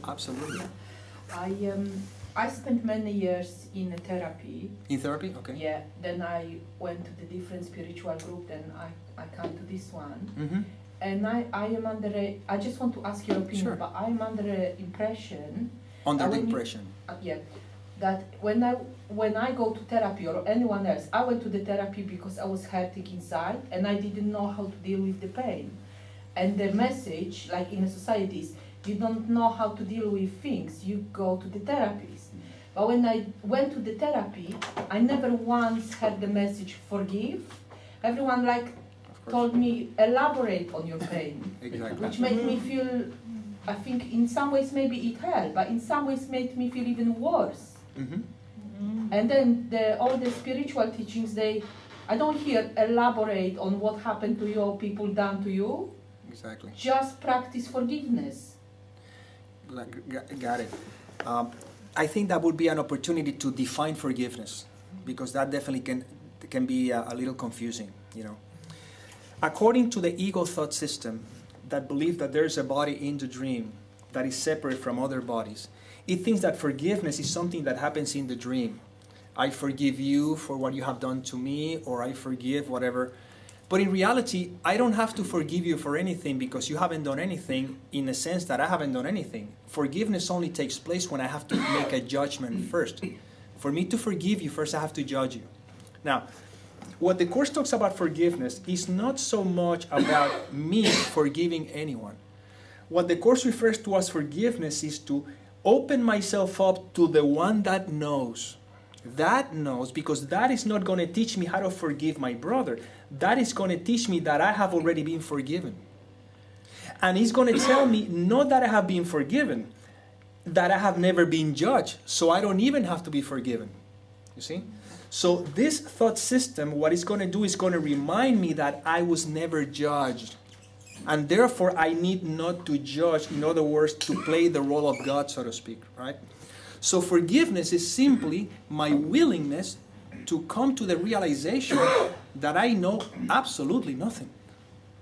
Absolutely. I spent many years in therapy. In therapy? Okay. Yeah. Then I went to the different spiritual group. Then I come to this one. Mm-hmm. And I am under I just want to ask your opinion, Sure. but I am under the impression. Under the when you- impression. Yeah. That when I go to therapy or anyone else, I went to the therapy because I was hurting inside and I didn't know how to deal with the pain. And the message, like in a society, is you don't know how to deal with things, you go to the therapist. But when I went to the therapy, I never once had the message forgive. Everyone told me elaborate on your pain, Exactly. which made me feel, I think in some ways maybe it helped, but in some ways made me feel even worse. Mm-hmm. And then all the spiritual teachings, I don't hear elaborate on what happened to you or people done to you. Exactly. Just practice forgiveness. Got it. I think that would be an opportunity to define forgiveness, because that definitely can be a little confusing, you know. According to the ego thought system that believes that there's a body in the dream that is separate from other bodies, it thinks that forgiveness is something that happens in the dream. I forgive you for what you have done to me, or I forgive whatever. But in reality, I don't have to forgive you for anything because you haven't done anything, in the sense that I haven't done anything. Forgiveness only takes place when I have to make a judgment first. For me to forgive you, first I have to judge you. Now, what the Course talks about forgiveness is not so much about me forgiving anyone. What the Course refers to as forgiveness is to open myself up to the one that knows. That knows, because that is not going to teach me how to forgive my brother. That is going to teach me that I have already been forgiven. And he's going to tell me not that I have been forgiven, that I have never been judged, so I don't even have to be forgiven. You see? So this thought system, what it's going to do is going to remind me that I was never judged. And therefore, I need not to judge, in other words, to play the role of God, so to speak, right? So forgiveness is simply my willingness to come to the realization that I know absolutely nothing.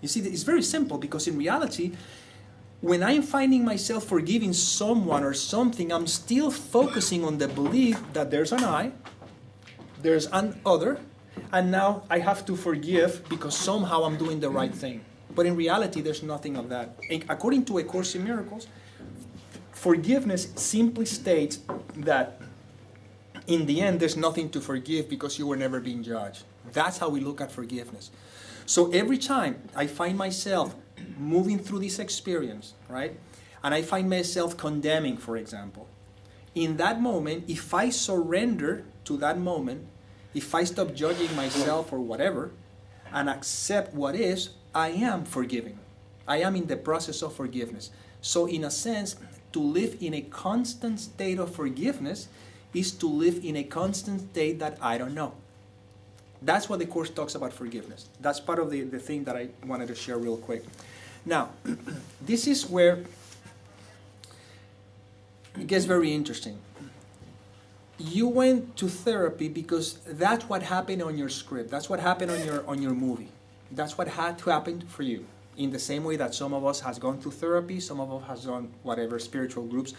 You see, it's very simple, because in reality, when I'm finding myself forgiving someone or something, I'm still focusing on the belief that there's an I, there's an other, and now I have to forgive because somehow I'm doing the right thing. But in reality, there's nothing of that. According to A Course in Miracles, forgiveness simply states that in the end, there's nothing to forgive because you were never being judged. That's how we look at forgiveness. So every time I find myself moving through this experience, right, and I find myself condemning, for example, in that moment, if I surrender to that moment, if I stop judging myself or whatever, and accept what is, I am forgiving. I am in the process of forgiveness. So in a sense, to live in a constant state of forgiveness is to live in a constant state that I don't know. That's what the Course talks about forgiveness. That's part of the thing that I wanted to share real quick. Now, this is where it gets very interesting. You went to therapy because that's what happened on your script. That's what happened on your movie. That's what had to happen for you. In the same way that some of us has gone to therapy, some of us has done whatever spiritual groups.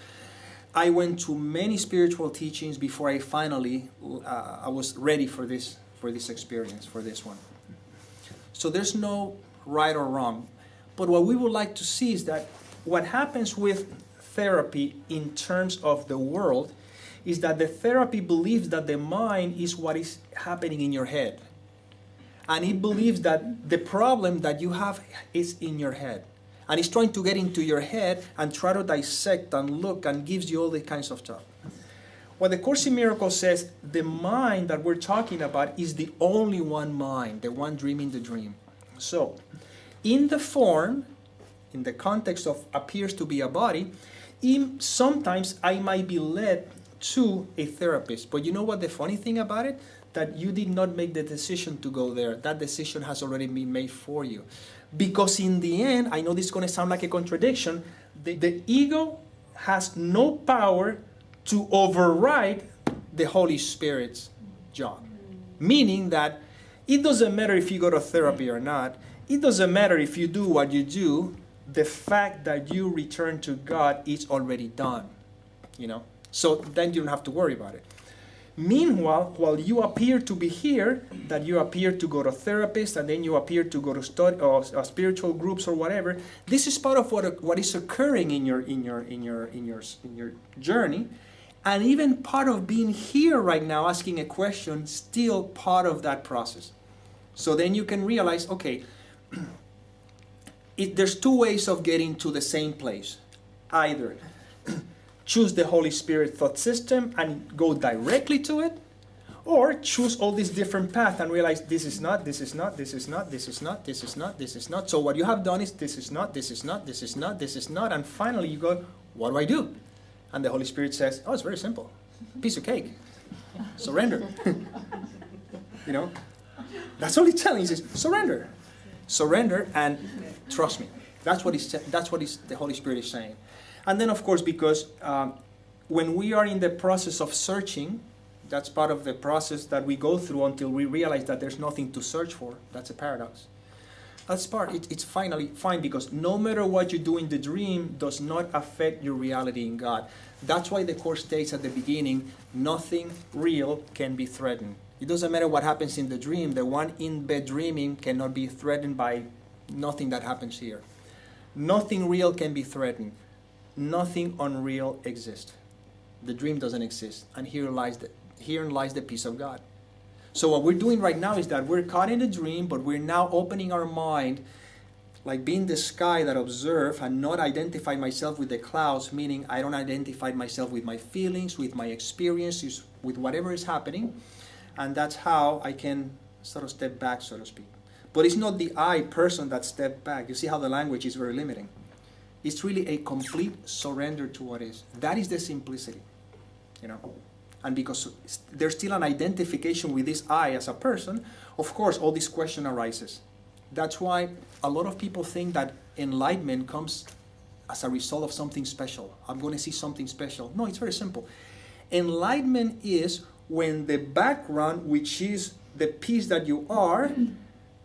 I went to many spiritual teachings before I finally I was ready for this experience, for this one. So there's no right or wrong. But what we would like to see is that what happens with therapy in terms of the world is that the therapy believes that the mind is what is happening in your head. And it believes that the problem that you have is in your head. And it's trying to get into your head and try to dissect and look and gives you all the kinds of stuff. What the Course in Miracles says, the mind that we're talking about is the only one mind, the one dreaming the dream. So, in the form, in the context of appears to be a body, sometimes I might be led to a therapist. But you know what the funny thing about it? That you did not make the decision to go there. That decision has already been made for you. Because in the end, I know this is going to sound like a contradiction, the ego has no power to override the Holy Spirit's job. Meaning that it doesn't matter if you go to therapy or not. It doesn't matter if you do what you do. the fact that you return to God is already done, you know. So then you don't have to worry about it. Meanwhile, while you appear to be here, that you appear to go to therapists, and then you appear to go to study or spiritual groups or whatever, this is part of what is occurring in your journey, and even part of being here right now, asking a question, still part of that process. So then you can realize, okay, there's two ways of getting to the same place. Either choose the Holy Spirit thought system and go directly to it, or choose all these different paths and realize this is not, this is not, this is not, this is not, this is not, this is not. So what you have done is this is not, this is not, this is not, this is not, and finally you go, what do I do? And the Holy Spirit says, oh, it's very simple. Piece of cake. Surrender. You know? That's all he's telling you. He says, surrender. Surrender and trust me. That's what the Holy Spirit is saying. And then, of course, because when we are in the process of searching, that's part of the process that we go through until we realize that there's nothing to search for. That's a paradox. That's part. It's finally fine, because no matter what you do in the dream does not affect your reality in God. That's why the Course states at the beginning, nothing real can be threatened. It doesn't matter what happens in the dream. The one in bed dreaming cannot be threatened by nothing that happens here. Nothing real can be threatened. Nothing unreal exists. The dream doesn't exist. And herein lies the peace of God. So what we're doing right now is that we're caught in the dream, but we're now opening our mind, like being the sky that observe and not identify myself with the clouds, meaning I don't identify myself with my feelings, with my experiences, with whatever is happening. And that's how I can sort of step back, so to speak. But it's not the I person that stepped back. You see how the language is very limiting. It's really a complete surrender to what is. That is the simplicity, you know. And because there's still an identification with this I as a person, of course, all this question arises. That's why a lot of people think that enlightenment comes as a result of something special. I'm going to see something special. No, it's very simple. Enlightenment is when the background, which is the peace that you are,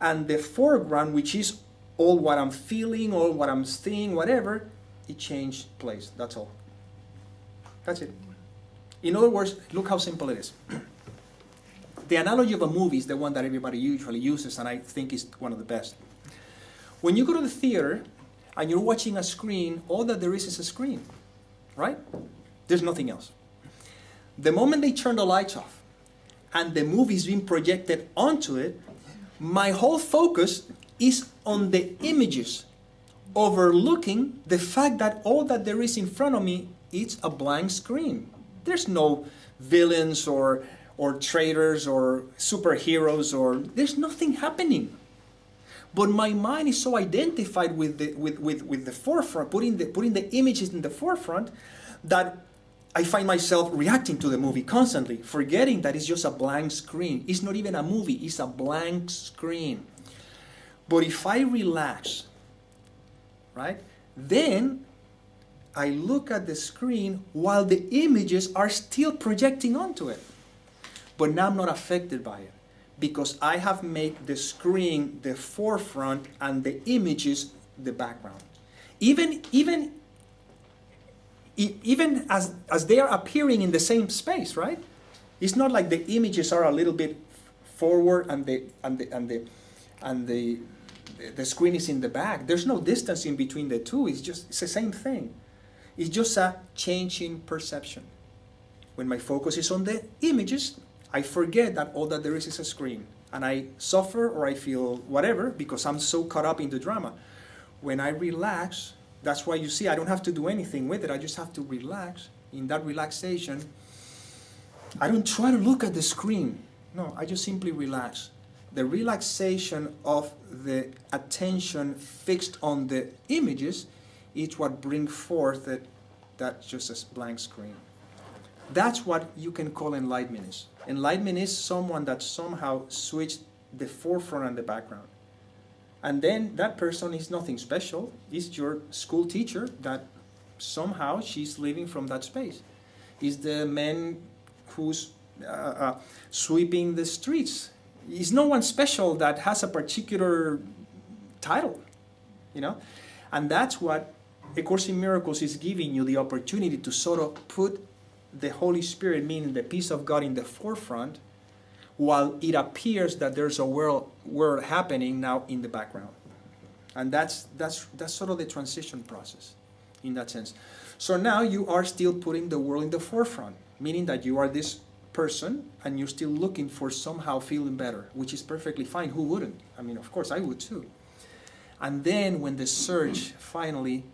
and the foreground, which is all what I'm feeling, all what I'm seeing, whatever, it changed place. That's all. That's it. In other words, look how simple it is. The analogy of a movie is the one that everybody usually uses, and I think is one of the best. When you go to the theater and you're watching a screen, all that there is a screen, right? There's nothing else. The moment they turn the lights off and the movie is being projected onto it, my whole focus is on the images, overlooking the fact that all that there is in front of me is a blank screen. There's no villains or traitors or superheroes, or there's nothing happening. But my mind is so identified with the forefront, putting the images in the forefront, that I find myself reacting to the movie constantly, forgetting that it's just a blank screen. It's not even a movie, it's a blank screen. But if I relax, right, then I look at the screen while the images are still projecting onto it. But now I'm not affected by it, because I have made the screen the forefront and the images the background. Even as they are appearing in the same space, right? It's not like the images are a little bit forward and the screen is in the back. There's no distance in between the two. It's the same thing. It's just a change in perception. When my focus is on the images, I forget that all that there is a screen. And I suffer or I feel whatever because I'm so caught up in the drama. When I relax, that's why you see I don't have to do anything with it. I just have to relax. In that relaxation, I don't try to look at the screen. No, I just simply relax. The relaxation of the attention fixed on the images is what brings forth that just a blank screen. That's what you can call enlightenment is. Enlightenment is someone that somehow switched the forefront and the background. And then that person is nothing special. It's your school teacher that somehow she's living from that space. It's the man who's sweeping the streets. It's no one special that has a particular title, you know. And that's what A Course in Miracles is giving you, the opportunity to sort of put the Holy Spirit, meaning the peace of God, in the forefront, while it appears that there's a world happening now in the background. And that's sort of the transition process in that sense. So now you are still putting the world in the forefront, meaning that you are this person and you're still looking for somehow feeling better, which is perfectly fine. Who wouldn't? I mean, of course, I would too. And then when the search finally,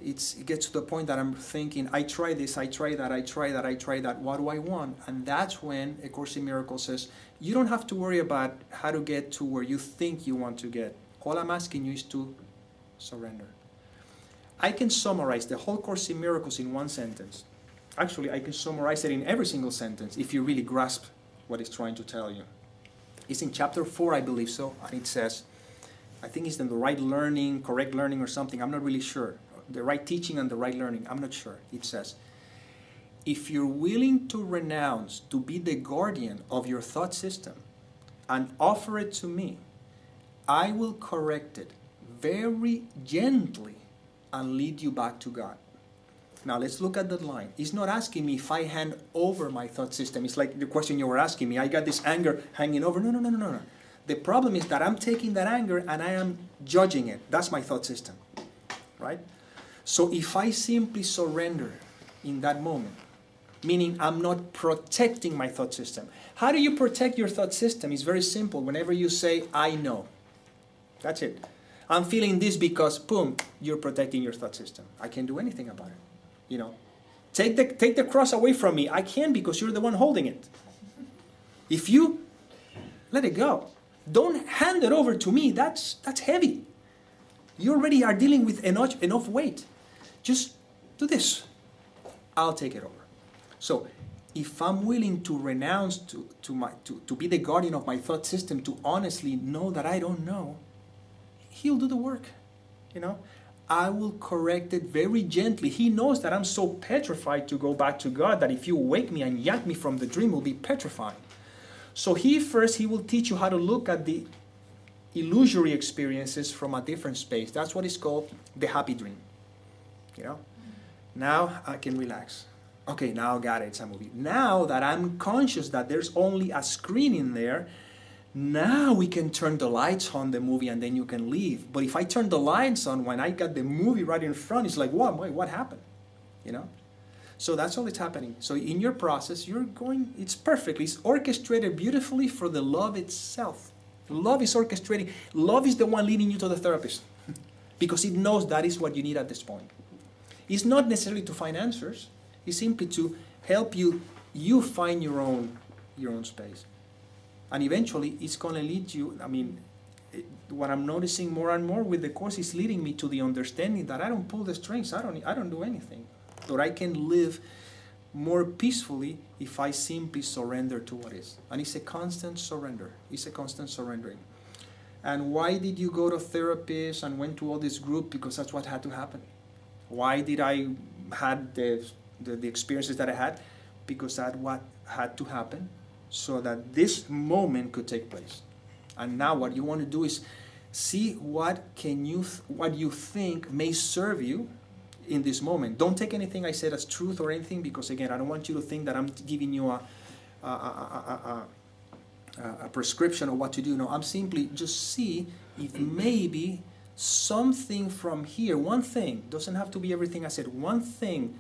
it gets to the point that I'm thinking, I try this, I try that, I try that, I try that, what do I want? And that's when A Course in Miracles says, you don't have to worry about how to get to where you think you want to get. All I'm asking you is to surrender. I can summarize the whole Course in Miracles in one sentence. Actually, I can summarize it in every single sentence if you really grasp what it's trying to tell you. It's in chapter 4, I believe so, and it says, I think it's in the right learning, correct learning or something, I'm not really sure. The right teaching and the right learning, I'm not sure. It says, if you're willing to renounce, to be the guardian of your thought system and offer it to me, I will correct it very gently and lead you back to God. Now let's look at that line. It's not asking me if I hand over my thought system. It's like the question you were asking me. I got this anger hanging over. No. The problem is that I'm taking that anger and I am judging it. That's my thought system, right? So if I simply surrender in that moment, meaning I'm not protecting my thought system. How do you protect your thought system? It's very simple. Whenever you say, I know. That's it. I'm feeling this because, boom, you're protecting your thought system. I can't do anything about it. You know, take the cross away from me. I can because you're the one holding it. If you let it go, don't hand it over to me. That's heavy. You already are dealing with enough weight. Just do this. I'll take it over. So if I'm willing to renounce, to be the guardian of my thought system, to honestly know that I don't know, He'll do the work. You know, I will correct it very gently. He knows that I'm so petrified to go back to God that if you wake me and yank me from the dream, it will be petrifying. So He will teach you how to look at the illusory experiences from a different space. That's what is called the happy dream. You know, now I can relax. Okay, now got it, it's a movie. Now that I'm conscious that there's only a screen in there, now we can turn the lights on the movie and then you can leave. But if I turn the lights on when I got the movie right in front, it's like, what happened? You know? So that's all that's happening. So in your process, it's perfect. It's orchestrated beautifully for the love itself. Love is orchestrating. Love is the one leading you to the therapist because it knows that is what you need at this point. It's not necessarily to find answers. It's simply to help you find your own space. And eventually, it's going to lead you, what I'm noticing more and more with the Course is leading me to the understanding that I don't pull the strings, I don't do anything. But I can live more peacefully if I simply surrender to what is. And it's a constant surrender. It's a constant surrendering. And why did you go to therapists and went to all this group? Because that's what had to happen. Why did I had the experiences that I had? Because that's what had to happen so that this moment could take place. And now what you want to do is see what you think may serve you in this moment. Don't take anything I said as truth or anything, because again, I don't want you to think that I'm giving you a prescription of what to do. No, I'm simply just see if maybe something from here, one thing, doesn't have to be everything I said, one thing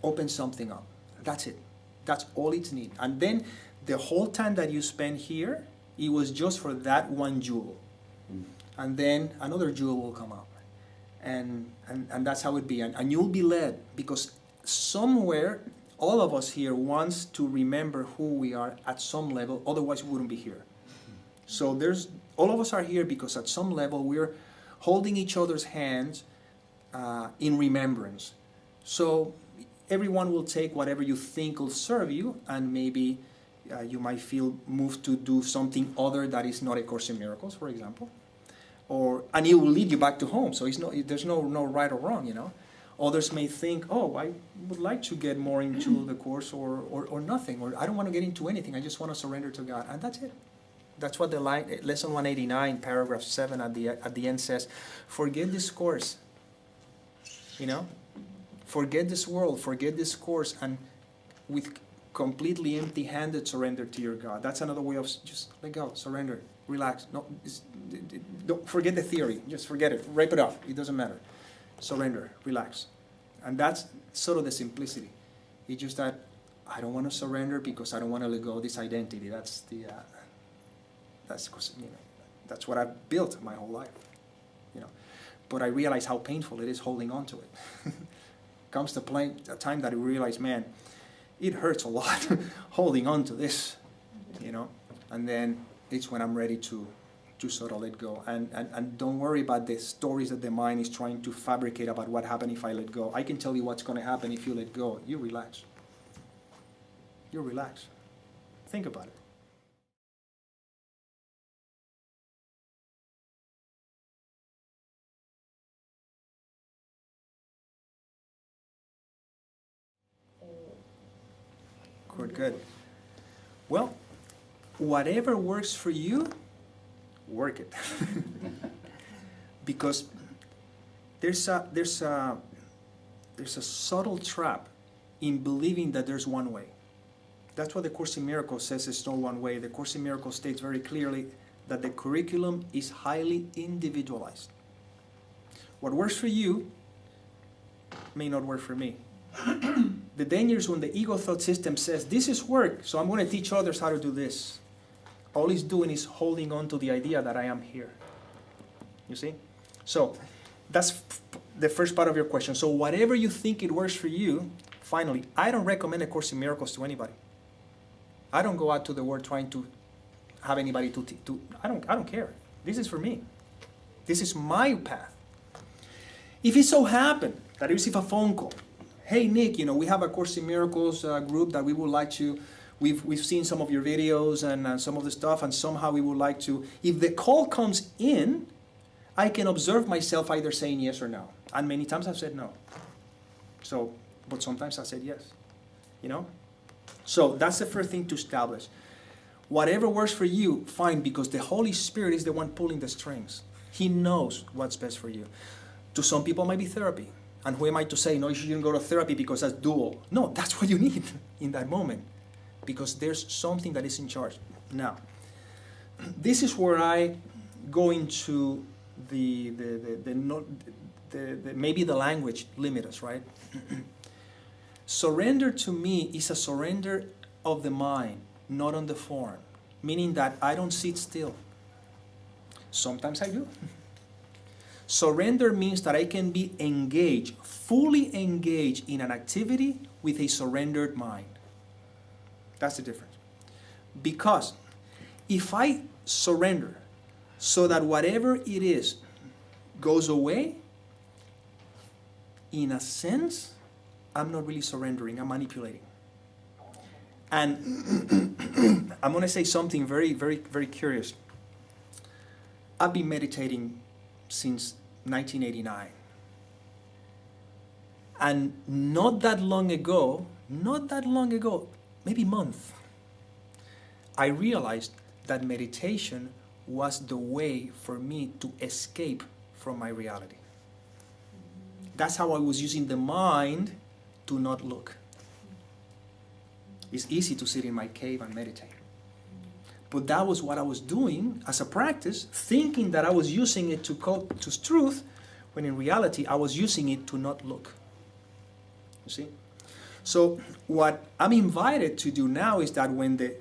opens something up. That's it. That's all it's need. And then the whole time that you spend here, it was just for that one jewel. And then another jewel will come up. And that's how it be. And you'll be led, because somewhere, all of us here wants to remember who we are at some level, otherwise we wouldn't be here. So all of us are here because at some level we're holding each other's hands in remembrance. So everyone will take whatever you think will serve you, and maybe you might feel moved to do something other that is not A Course in Miracles, for example. And it will lead you back to home. So there's no right or wrong, you know. Others may think, oh, I would like to get more into the Course or nothing, or I don't want to get into anything. I just want to surrender to God, and that's it. That's what the line, lesson 189, paragraph 7 at the end says. Forget this course, forget this world, forget this course, and with completely empty-handed surrender to your God. That's another way of just let go, surrender, relax. No, don't forget the theory. Just forget it. Wrap it up. It doesn't matter. Surrender, relax, and that's sort of the simplicity. It's just that I don't want to surrender because I don't want to let go of this identity. That's that's what I've built my whole life. But I realize how painful it is holding on to it. Comes a time that I realize, man, it hurts a lot holding on to this, and then it's when I'm ready to sort of let go. And don't worry about the stories that the mind is trying to fabricate about what happened if I let go. I can tell you what's going to happen if you let go. You relax. You relax. Think about it. Good. Well, whatever works for you, work it. Because there's a subtle trap in believing that there's one way. That's what the Course in Miracles says there's no one way. The Course in Miracles states very clearly that the curriculum is highly individualized. What works for you may not work for me. The danger is when the ego thought system says, this is work, so I'm going to teach others how to do this. All he's doing is holding on to the idea that I am here. You see? So that's the first part of your question. So whatever you think it works for you, finally, I don't recommend A Course in Miracles to anybody. I don't go out to the world trying to have anybody to I don't care. This is for me. This is my path. If it so happened that I receive a phone call, hey Nick, we have a Course in Miracles group that we would like to, we've seen some of your videos and some of the stuff, and somehow we would like to, if the call comes in, I can observe myself either saying yes or no. And many times I've said no. So, but sometimes I said yes, So that's the first thing to establish. Whatever works for you, fine, because the Holy Spirit is the one pulling the strings. He knows what's best for you. To some people it might be therapy. And who am I to say, no, you shouldn't go to therapy because that's dual. No, that's what you need in that moment. Because there's something that is in charge. Now, this is where I go into the maybe the language limit us, right? Surrender to me is a surrender of the mind, not on the form. Meaning that I don't sit still. Sometimes I do. Surrender means that I can be engaged, fully engaged in an activity with a surrendered mind. That's the difference. Because if I surrender so that whatever it is goes away, in a sense, I'm not really surrendering, I'm manipulating. And I'm going to say something very, very, very curious. I've been meditating since 1989. And not that long ago, maybe a month, I realized that meditation was the way for me to escape from my reality. That's how I was using the mind to not look. It's easy to sit in my cave and meditate. But that was what I was doing as a practice, thinking that I was using it to go to truth, when in reality I was using it to not look. You see? So what I'm invited to do now is that when the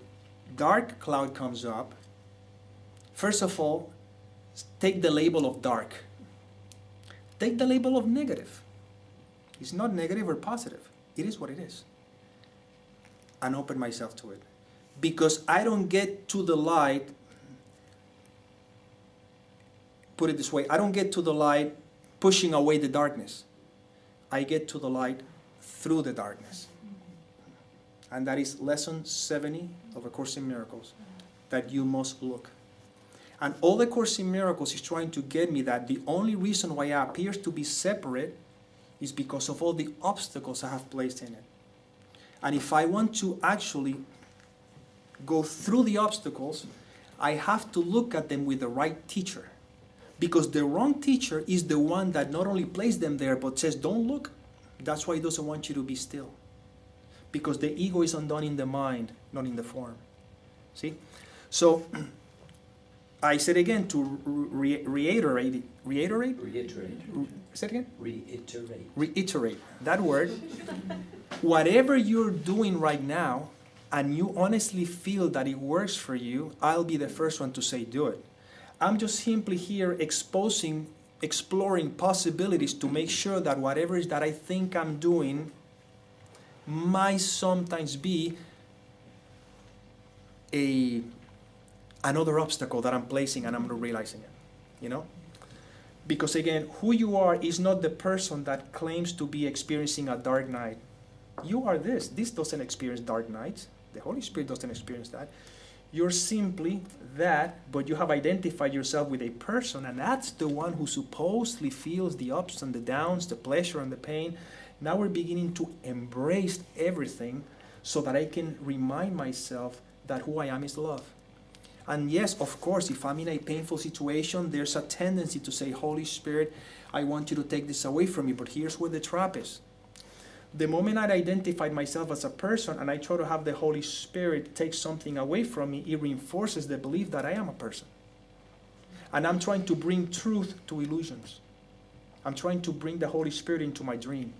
dark cloud comes up, first of all, take the label of dark. Take the label of negative. It's not negative or positive. It is what it is. And open myself to it. Because I don't get to the light, put it this way, I don't get to the light pushing away the darkness. I get to the light through the darkness. And that is lesson 70 of A Course in Miracles, that you must look. And all the Course in Miracles is trying to get me that the only reason why I appear to be separate is because of all the obstacles I have placed in it. And if I want to actually go through the obstacles, I have to look at them with the right teacher. Because the wrong teacher is the one that not only placed them there, but says, don't look. That's why he doesn't want you to be still. Because the ego is undone in the mind, not in the form. See? So, I said again to reiterate. Say it again? Reiterate. That word. Whatever you're doing right now, and you honestly feel that it works for you, I'll be the first one to say do it. I'm just simply here exploring possibilities to make sure that whatever it is that I think I'm doing might sometimes be another obstacle that I'm placing and I'm not realizing it, you know? Because again, who you are is not the person that claims to be experiencing a dark night. You are this. This doesn't experience dark nights. The Holy Spirit doesn't experience that. You're simply that, but you have identified yourself with a person, and that's the one who supposedly feels the ups and the downs, the pleasure and the pain. Now we're beginning to embrace everything so that I can remind myself that who I am is love. And yes, of course, if I'm in a painful situation, there's a tendency to say, Holy Spirit, I want you to take this away from me, but here's where the trap is. The moment I identified myself as a person and I try to have the Holy Spirit take something away from me, it reinforces the belief that I am a person. And I'm trying to bring truth to illusions. I'm trying to bring the Holy Spirit into my dream.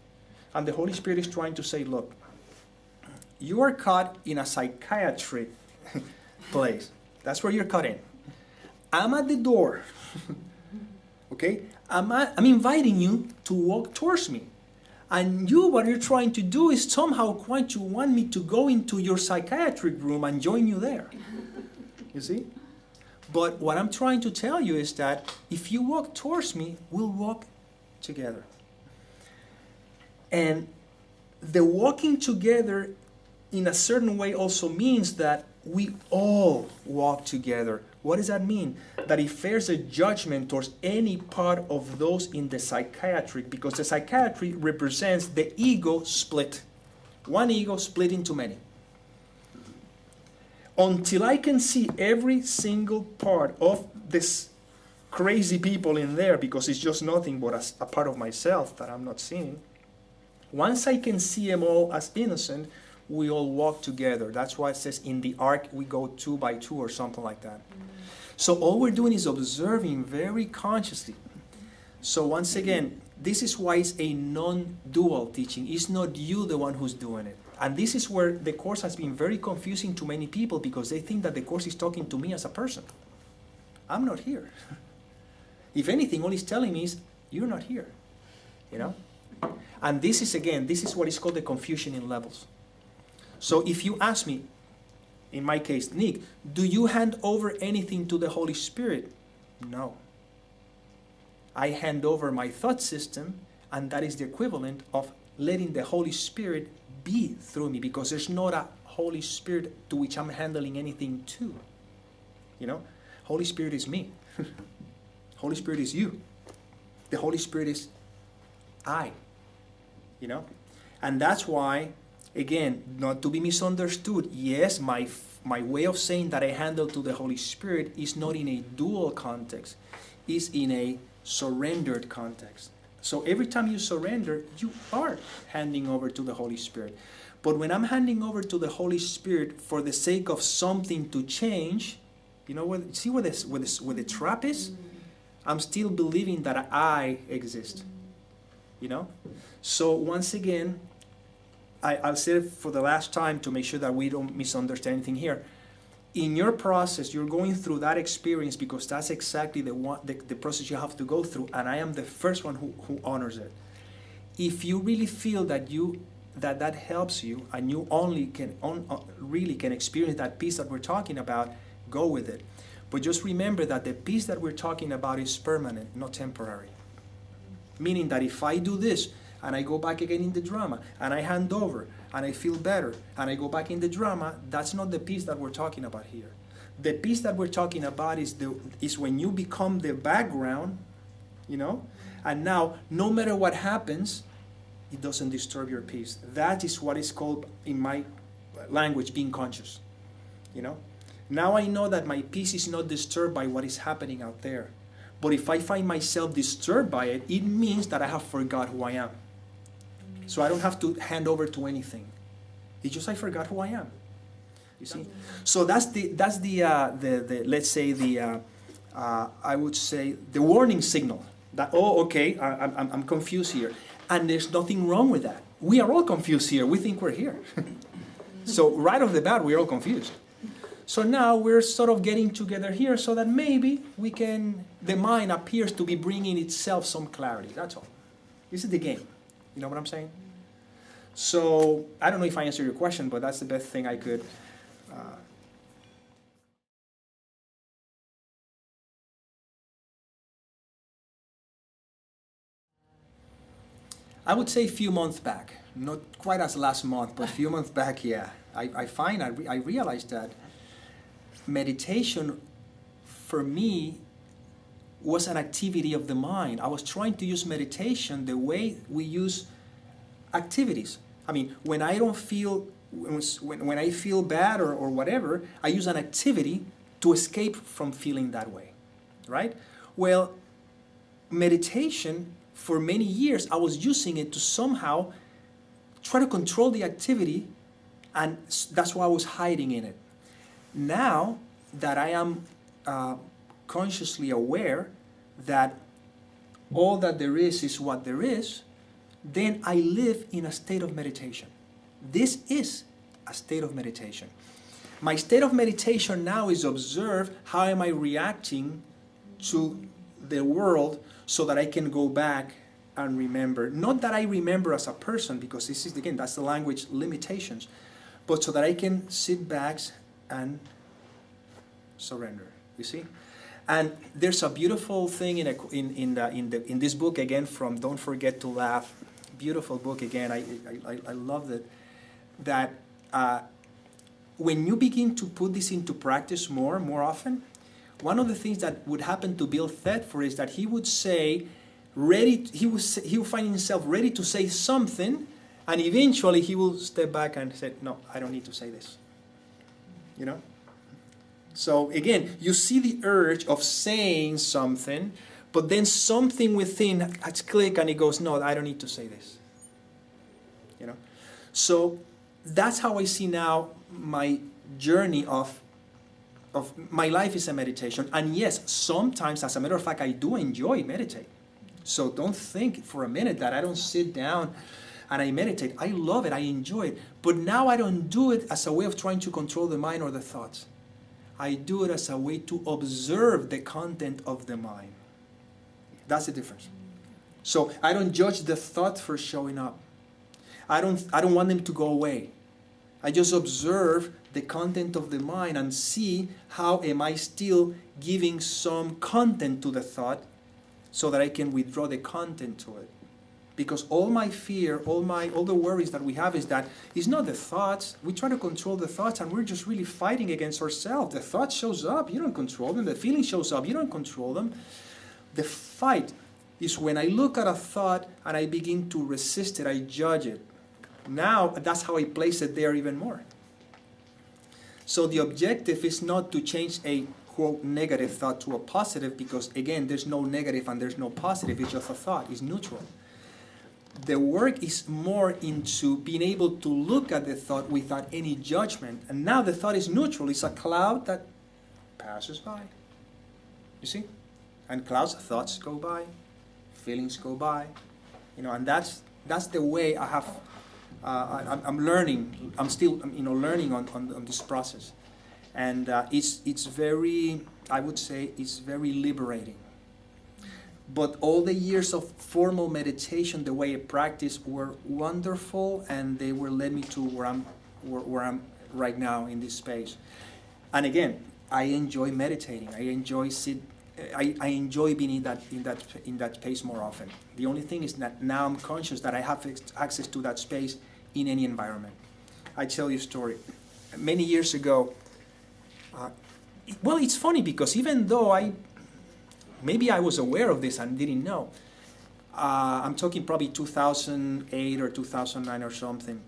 And the Holy Spirit is trying to say, look, you are caught in a psychiatric place. That's where you're caught in. I'm at the door. Okay? I'm inviting you to walk towards me. And what you're trying to do is somehow want me to go into your psychiatric room and join you there. You see? But what I'm trying to tell you is that if you walk towards me, we'll walk together. And the walking together in a certain way also means that we all walk together. What does that mean? That if there's a judgment towards any part of those in the psychiatric, because the psychiatry represents the ego split. One ego split into many. Until I can see every single part of this crazy people in there, because it's just nothing but a part of myself that I'm not seeing. Once I can see them all as innocent, we all walk together. That's why it says in the ark we go 2 by 2 or something like that. So all we're doing is observing very consciously. So once again, this is why it's a non-dual teaching. It's not you the one who's doing it. And this is where the Course has been very confusing to many people, because they think that the Course is talking to me as a person. I'm not here. If anything, all it's telling me is, you're not here. You know? And this is what is called the confusion in levels. So if you ask me, in my case, Nick, do you hand over anything to the Holy Spirit? No. I hand over my thought system, and that is the equivalent of letting the Holy Spirit be through me, because there's not a Holy Spirit to which I'm handling anything to. You know? Holy Spirit is me. Holy Spirit is you. The Holy Spirit is I. You know? And that's why, again, not to be misunderstood, yes, my way of saying that I handle to the Holy Spirit is not in a dual context, it's in a surrendered context. So every time you surrender, you are handing over to the Holy Spirit. But when I'm handing over to the Holy Spirit for the sake of something to change, you know what? See where the trap is? I'm still believing that I exist. You know? So once again, I'll say it for the last time to make sure that we don't misunderstand anything here. In your process, you're going through that experience because that's exactly the process you have to go through, and I am the first one who honors it. If you really feel that that helps you, and you only really can experience that peace that we're talking about, go with it. But just remember that the peace that we're talking about is permanent, not temporary. Meaning that if I do this, and I go back again in the drama, and I hand over, and I feel better, and I go back in the drama, that's not the peace that we're talking about here. The peace that we're talking about is when you become the background, you know, and now, no matter what happens, it doesn't disturb your peace. That is what is called, in my language, being conscious, you know. Now I know that my peace is not disturbed by what is happening out there. But if I find myself disturbed by it, it means that I have forgot who I am. So I don't have to hand over to anything. It's just I forgot who I am. You see? So that's the let's say I would say the warning signal that, oh, okay, I'm confused here. And there's nothing wrong with that. We are all confused here. We think we're here. So right off the bat, we're all confused. So now we're sort of getting together here so that maybe the mind appears to be bringing itself some clarity. That's all. This is the game. You know what I'm saying? So I don't know if I answered your question, but that's the best thing I could. I would say a few months back, not quite as last month, but a few months back, yeah. I realized that meditation for me was an activity of the mind. I was trying to use meditation the way we use activities. I mean, when I don't feel, when I feel bad or whatever, I use an activity to escape from feeling that way, right? Well, meditation, for many years, I was using it to somehow try to control the activity, and that's why I was hiding in it. Now that I am consciously aware that all that there is what there is, then I live in a state of meditation. This is a state of meditation. My state of meditation now is observe how am I reacting to the world so that I can go back and remember. Not that I remember as a person, because this is, again, that's the language limitations, but so that I can sit back and surrender. You see? And there's a beautiful thing in this book, again, from Don't Forget to Laugh. Beautiful book, again. I loved it. That when you begin to put this into practice more often, one of the things that would happen to Bill Thetford is that he would say, he will find himself ready to say something, and eventually he will step back and say, no, I don't need to say this. You know? So again, you see the urge of saying something, but then something within has clicked and it goes, no, I don't need to say this. You know? So that's how I see now my journey of my life is a meditation. And yes, sometimes, as a matter of fact, I do enjoy meditate. So don't think for a minute that I don't sit down and I meditate. I love it, I enjoy it. But now I don't do it as a way of trying to control the mind or the thoughts. I do it as a way to observe the content of the mind. That's the difference. So I don't judge the thought for showing up. I don't want them to go away. I just observe the content of the mind and see how am I still giving some content to the thought so that I can withdraw the content to it. Because all my fear, all the worries that we have is that it's not the thoughts. We try to control the thoughts and we're just really fighting against ourselves. The thought shows up, you don't control them. The feeling shows up, you don't control them. The fight is when I look at a thought and I begin to resist it, I judge it. Now, that's how I place it there even more. So the objective is not to change a, quote, negative thought to a positive, because, again, there's no negative and there's no positive. It's just a thought. It's neutral. The work is more into being able to look at the thought without any judgment. And now the thought is neutral. It's a cloud that passes by. You see? And clouds, thoughts go by, feelings go by. You know, and that's the way I have... I'm learning. I'm still, learning on this process, and it's very, I would say, it's very liberating. But all the years of formal meditation, the way I practiced, were wonderful, and they were led me to where I'm right now in this space. And again, I enjoy meditating. I enjoy I enjoy being in that space more often. The only thing is that now I'm conscious that I have access to that space in any environment. I tell you a story. Many years ago, well, it's funny because even though maybe I was aware of this and didn't know, I'm talking probably 2008 or 2009 or something.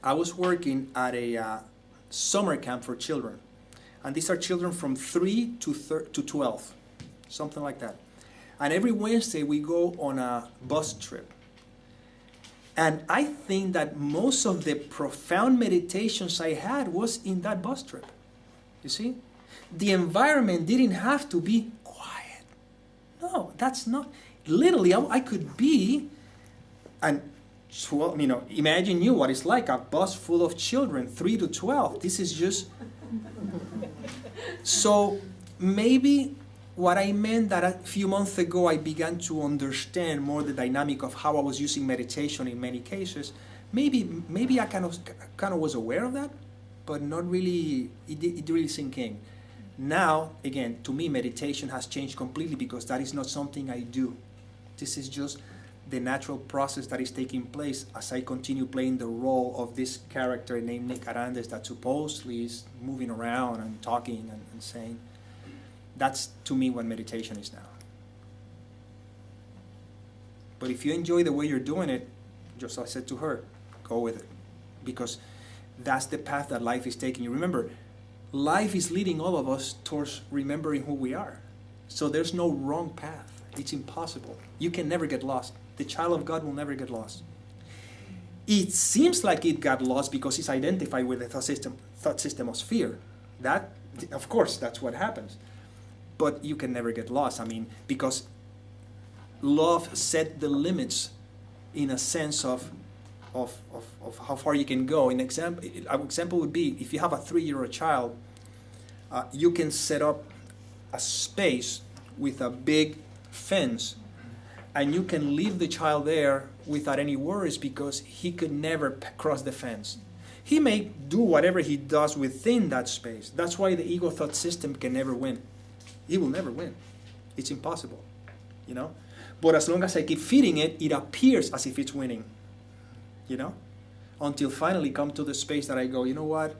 I was working at a summer camp for children. And these are children from 3 to 12, something like that. And every Wednesday we go on a bus trip. And I think that most of the profound meditations I had was in that bus trip. You see? The environment didn't have to be quiet. No, that's not. Literally, I could be, and imagine you what it's like, a bus full of children, 3 to 12. This is just. So maybe what I meant that a few months ago I began to understand more the dynamic of how I was using meditation in many cases. Maybe I kind of was aware of that, but not really. It really sink in. Now, again, to me, meditation has changed completely because that is not something I do. This is just the natural process that is taking place as I continue playing the role of this character named Nick Arandes that supposedly is moving around and talking and saying. That's, to me, what meditation is now. But if you enjoy the way you're doing it, just as I said to her, go with it. Because that's the path that life is taking you. Remember, life is leading all of us towards remembering who we are. So there's no wrong path. It's impossible. You can never get lost. The child of God will never get lost. It seems like it got lost because it's identified with the thought system of fear. That, of course, that's what happens. But you can never get lost. I mean, because love set the limits in a sense of how far you can go. An example would be if you have a 3-year-old child, you can set up a space with a big fence, and you can leave the child there without any worries because he could never cross the fence. He may do whatever he does within that space. That's why the ego thought system can never win. It will never win. It's impossible, But as long as I keep feeding it, it appears as if it's winning, Until finally come to the space that I go, you know what?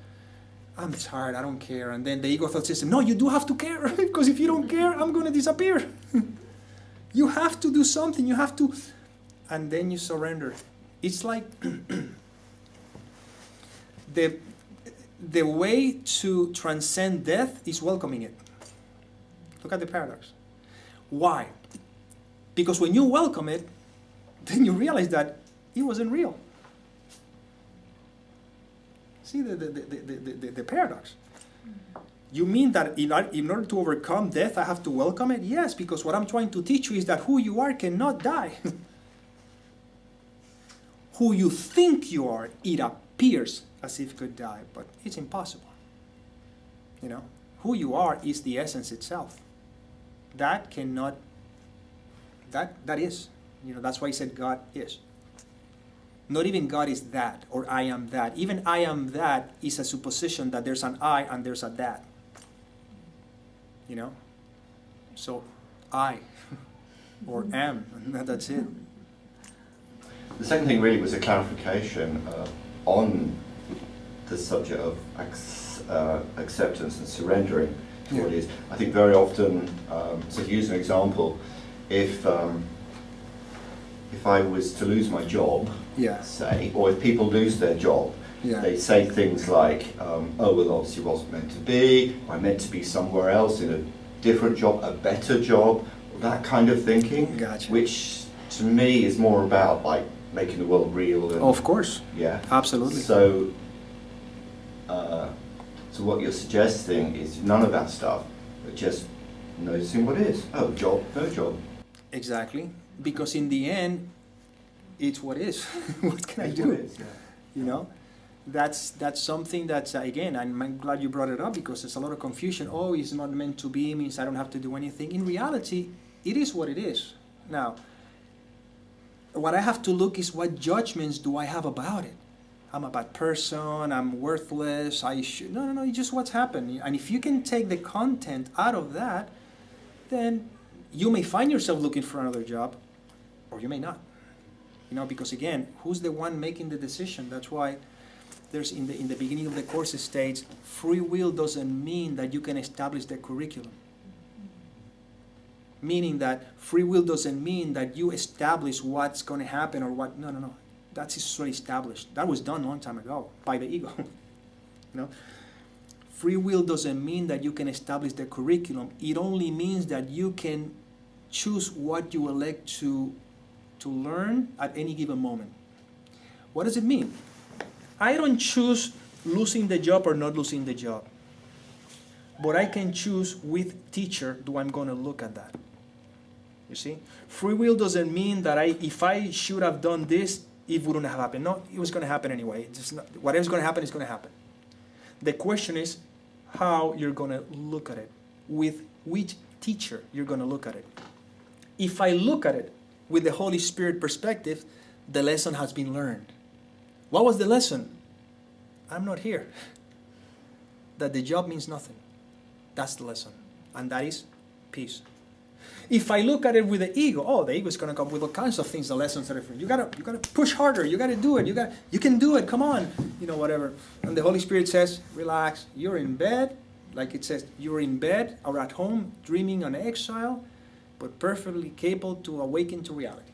I'm tired, I don't care. And then the ego thought system, no, you do have to care, because if you don't care, I'm going to disappear. You have to do something, you have to, and then you surrender. It's like the way to transcend death is welcoming it. Look at the paradox. Why? Because when you welcome it, then you realize that it wasn't real. See the paradox. You mean that in order to overcome death, I have to welcome it? Yes, because what I'm trying to teach you is that who you are cannot die. Who you think you are, it appears as if it could die, but it's impossible. Who you are is the essence itself. That cannot, that is. That's why he said God is. Not even God is that, or I am that. Even I am that is a supposition that there's an I and there's a that. So I, or am, and that's it. The second thing really was a clarification on the subject of acceptance and surrendering to what it is. I think very often, so to use an example, if I was to lose my job, say, or if people lose their job, they say things like, oh, well, obviously it wasn't meant to be, I meant to be somewhere else in a different job, a better job, that kind of thinking, Gotcha. Which to me is more about like making the world real. And, of course. Yeah. Absolutely. So what you're suggesting is none of that stuff, but just noticing what is. Oh, job, no job. Exactly. Because in the end, it's what is. What can I do? Is, yeah. That's something that's, again, I'm glad you brought it up because there's a lot of confusion. Oh, it's not meant to be, means I don't have to do anything. In reality, it is what it is. Now, what I have to look is what judgments do I have about it. I'm a bad person, I'm worthless, I should... No, it's just what's happened. And if you can take the content out of that, then you may find yourself looking for another job, or you may not. Because again, who's the one making the decision? That's why there's in the beginning of the course it states, free will doesn't mean that you can establish the curriculum. Meaning that free will doesn't mean that you establish what's going to happen or what. No. That's already established. That was done a long time ago by the ego. Free will doesn't mean that you can establish the curriculum. It only means that you can choose what you elect to learn at any given moment. What does it mean? I don't choose losing the job or not losing the job. But I can choose which teacher do I'm going to look at that. You see? Free will doesn't mean that if I should have done this, it wouldn't have happened. No, it was going to happen anyway. Whatever's going to happen is going to happen. The question is how you're going to look at it. With which teacher you're going to look at it. If I look at it with the Holy Spirit perspective, the lesson has been learned. What was the lesson? I'm not here. That the job means nothing. That's the lesson. And that is peace. If I look at it with the ego, the ego is going to come with all kinds of things, the lessons that are different. You gotta push harder. You gotta do it. You can do it. Come on, whatever. And the Holy Spirit says, relax. You're in bed, like it says, you're in bed or at home, dreaming on exile, but perfectly capable to awaken to reality.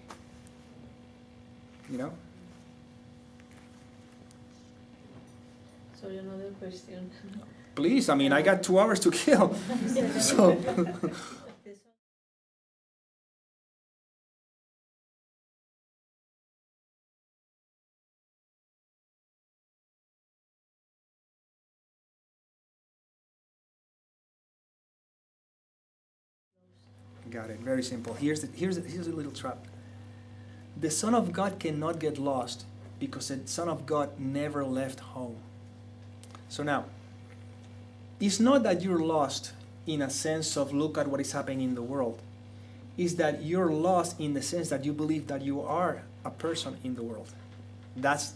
Sorry, another question. Please, I got 2 hours to kill. So. Got it. Very simple. Here's a little trap. The Son of God cannot get lost because the Son of God never left home. So now, it's not that you're lost in a sense of look at what is happening in the world. It's that you're lost in the sense that you believe that you are a person in the world. That's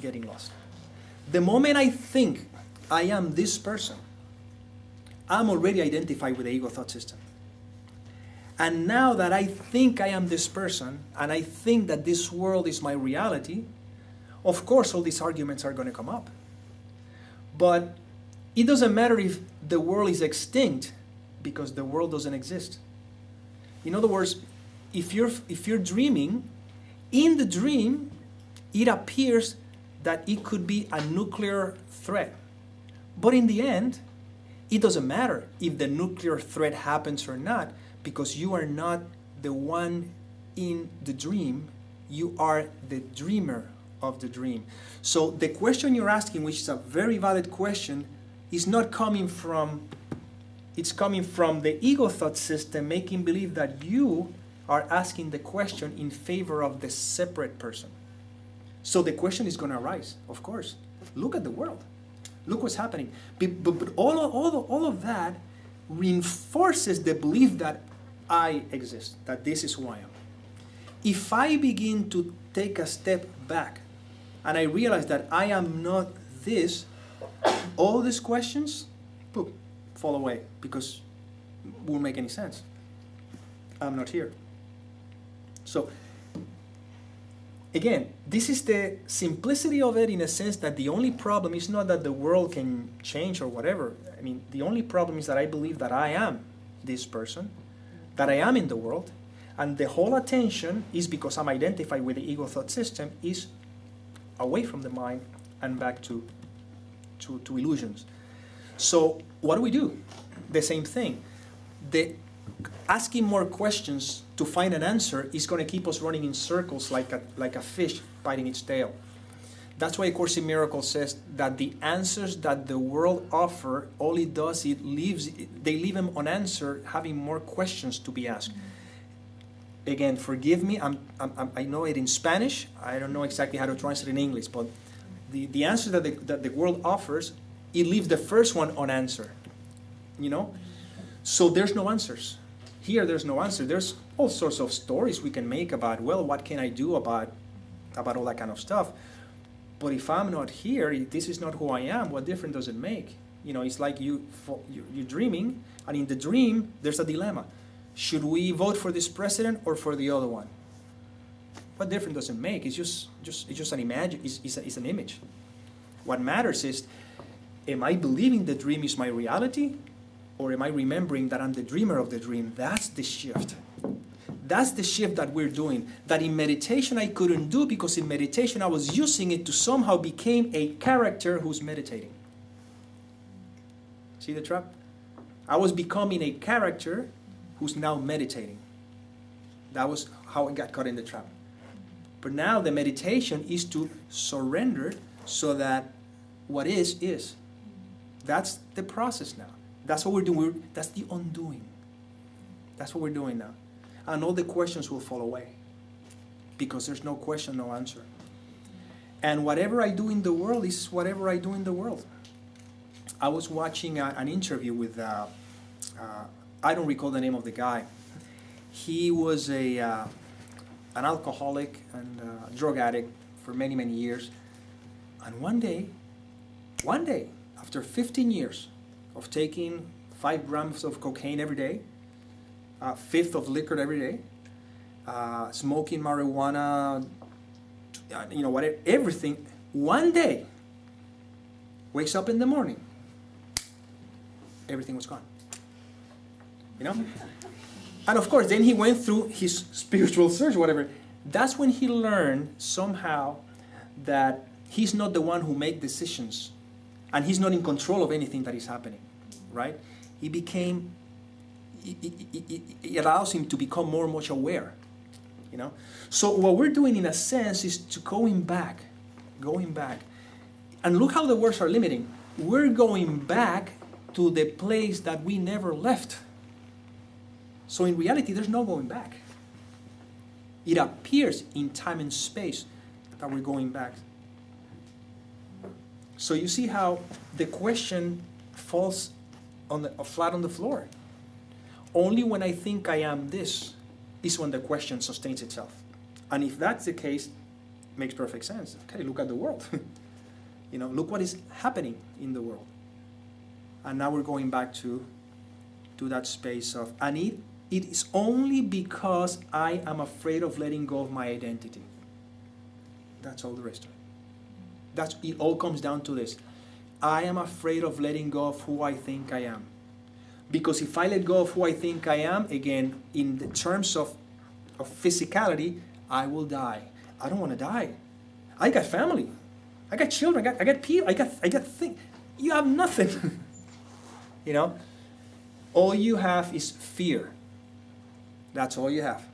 getting lost. The moment I think I am this person, I'm already identified with the ego thought system. And now that I think I am this person, and I think that this world is my reality, of course all these arguments are going to come up. But it doesn't matter if the world is extinct, because the world doesn't exist. In other words, if you're dreaming, in the dream, it appears that it could be a nuclear threat. But in the end, it doesn't matter if the nuclear threat happens or not, because you are not the one in the dream, you are the dreamer of the dream. So the question you're asking, which is a very valid question, is not coming from, it's coming from the ego thought system, making believe that you are asking the question in favor of the separate person. So the question is going to arise, of course. Look at the world. Look what's happening. But all of that reinforces the belief that I exist, that this is who I am. If I begin to take a step back and I realize that I am not this, all these questions boom, fall away because it won't make any sense. I'm not here. So, again, this is the simplicity of it in a sense that the only problem is not that the world can change or whatever. The only problem is that I believe that I am this person, that I am in the world, and the whole attention is because I'm identified with the ego thought system is away from the mind and back to illusions. So what do? The same thing. Asking more questions to find an answer is going to keep us running in circles like a fish biting its tail. That's why A Course in Miracles says that the answers that the world offer, all it does, they leave them unanswered, having more questions to be asked. Again, forgive me, I know it in Spanish, I don't know exactly how to translate it in English, but the answer that the world offers, it leaves the first one unanswered. So there's no answers. Here there's no answer. There's all sorts of stories we can make about, what can I do about all that kind of stuff. But if I'm not here, if this is not who I am, what difference does it make? It's like you're dreaming, and in the dream, there's a dilemma. Should we vote for this president or for the other one? What difference does it make? It's just an image. It's an image. What matters is, am I believing the dream is my reality, or am I remembering that I'm the dreamer of the dream? That's the shift. That's the shift that we're doing. That in meditation I couldn't do, because in meditation I was using it to somehow become a character who's meditating. See the trap? I was becoming a character who's now meditating. That was how I got caught in the trap. But now the meditation is to surrender so that what is. That's the process now. That's what we're doing. That's the undoing. That's what we're doing now. And all the questions will fall away. Because there's no question, no answer. And whatever I do in the world is whatever I do in the world. I was watching an interview with, I don't recall the name of the guy. He was an alcoholic and drug addict for many, many years. And one day, after 15 years of taking 5 grams of cocaine every day, a fifth of liquor every day, smoking marijuana, whatever, everything, one day, wakes up in the morning, everything was gone. And of course, then he went through his spiritual search, whatever. That's when he learned somehow that he's not the one who makes decisions, and he's not in control of anything that is happening, right? It allows him to become more and more aware, So what we're doing in a sense is to going back. And look how the words are limiting. We're going back to the place that we never left. So in reality, there's no going back. It appears in time and space that we're going back. So you see how the question falls flat on the floor. Only when I think I am this is when the question sustains itself. And if that's the case, it makes perfect sense. Okay, look at the world. Look what is happening in the world. And now we're going back to that space of, and it is only because I am afraid of letting go of my identity. That's all there is to it. It all comes down to this. I am afraid of letting go of who I think I am. Because if I let go of who I think I am, again, in the terms of physicality, I will die. I don't want to die. I got family. I got children. I got people. I got things. You have nothing. All you have is fear. That's all you have.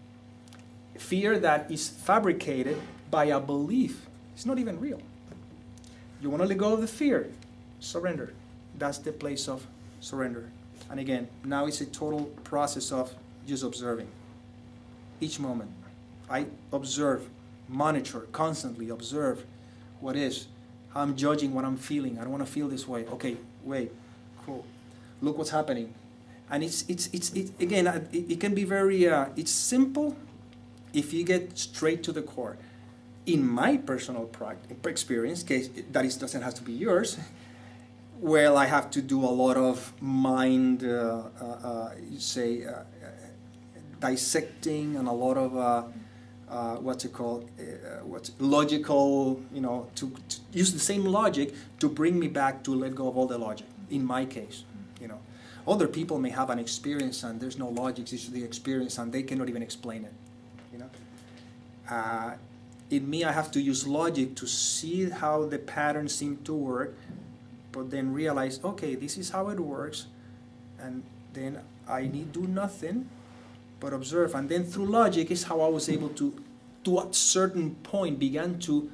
Fear that is fabricated by a belief. It's not even real. You want to let go of the fear. Surrender. That's the place of surrender. And again, now it's a total process of just observing. Each moment. I observe, monitor, constantly observe what is. How I'm judging what I'm feeling. I don't want to feel this way. Okay, wait, cool. Look what's happening. And it's again, it can be very, it's simple if you get straight to the core. In my personal experience, case that doesn't have to be yours, well, I have to do a lot of mind, dissecting, and a lot of logical, to use the same logic to bring me back to let go of all the logic. In my case, other people may have an experience and there's no logic, it's the experience, and they cannot even explain it. In me, I have to use logic to see how the patterns seem to work, but then realize, okay, this is how it works, and then I need do nothing but observe. And then through logic is how I was able to a certain point, began to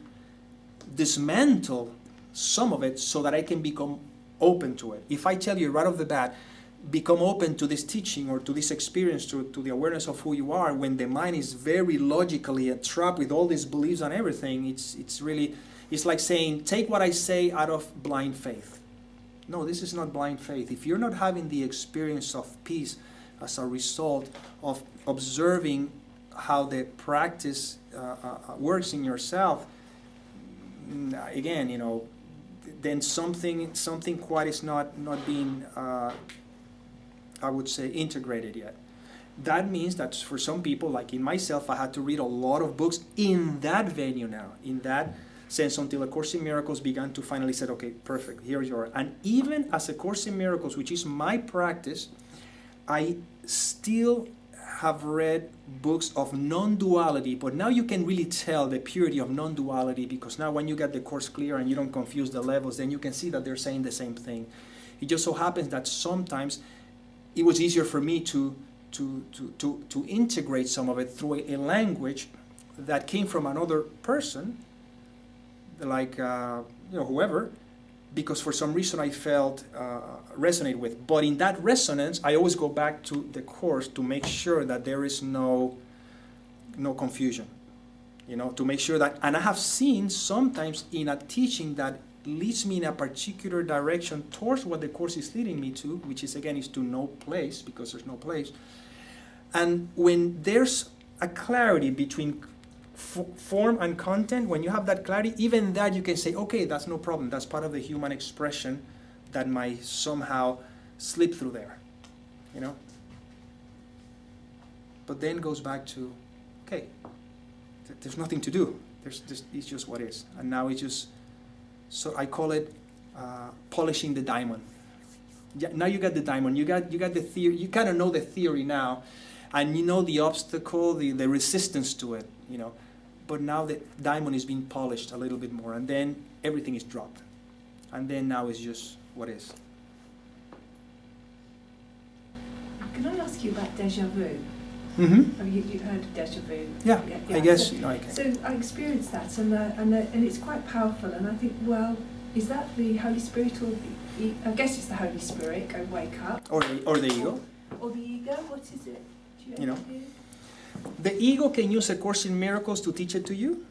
dismantle some of it so that I can become open to it. If I tell you right off the bat, become open to this teaching or to this experience, to the awareness of who you are, when the mind is very logically trapped with all these beliefs and everything, it's like saying, take what I say out of blind faith. No, this is not blind faith. If you're not having the experience of peace as a result of observing how the practice works in yourself, again, then something quite is not being, I would say, integrated yet. That means that for some people, like in myself, I had to read a lot of books in that venue now, in that sense, until A Course in Miracles began to finally say, okay, perfect, here you are. And even as A Course in Miracles, which is my practice, I still have read books of non-duality, but now you can really tell the purity of non-duality, because now when you get the course clear and you don't confuse the levels, then you can see that they're saying the same thing. It just so happens that sometimes it was easier for me to integrate some of it through a language that came from another person, like whoever, because for some reason I felt resonate with. But in that resonance, I always go back to the course to make sure that there is no confusion, to make sure that, and I have seen sometimes in a teaching that leads me in a particular direction towards what the course is leading me to, which is again is to no place, because there's no place. And when there's a clarity between form and content, when you have that clarity, even that you can say, okay, that's no problem. That's part of the human expression that might somehow slip through there, But then goes back to, okay, there's nothing to do. It's just what is. And now it's just, so I call it polishing the diamond. Yeah, now you got the diamond. You got the theory. You kind of know the theory now, and you know the obstacle, the resistance to it, But now the diamond is being polished a little bit more, and then everything is dropped. And then now it's just what is. Can I ask you about déjà vu? Mm-hmm. You've heard of déjà vu? Yeah, I guess, So, I can. so I experienced that, and it's quite powerful, and I think, well, is that the Holy Spirit or I guess it's the Holy Spirit, go wake up. Or the ego. Or the ego, what is it? Do You know. have any idea? The ego can use A Course in Miracles to teach it to you,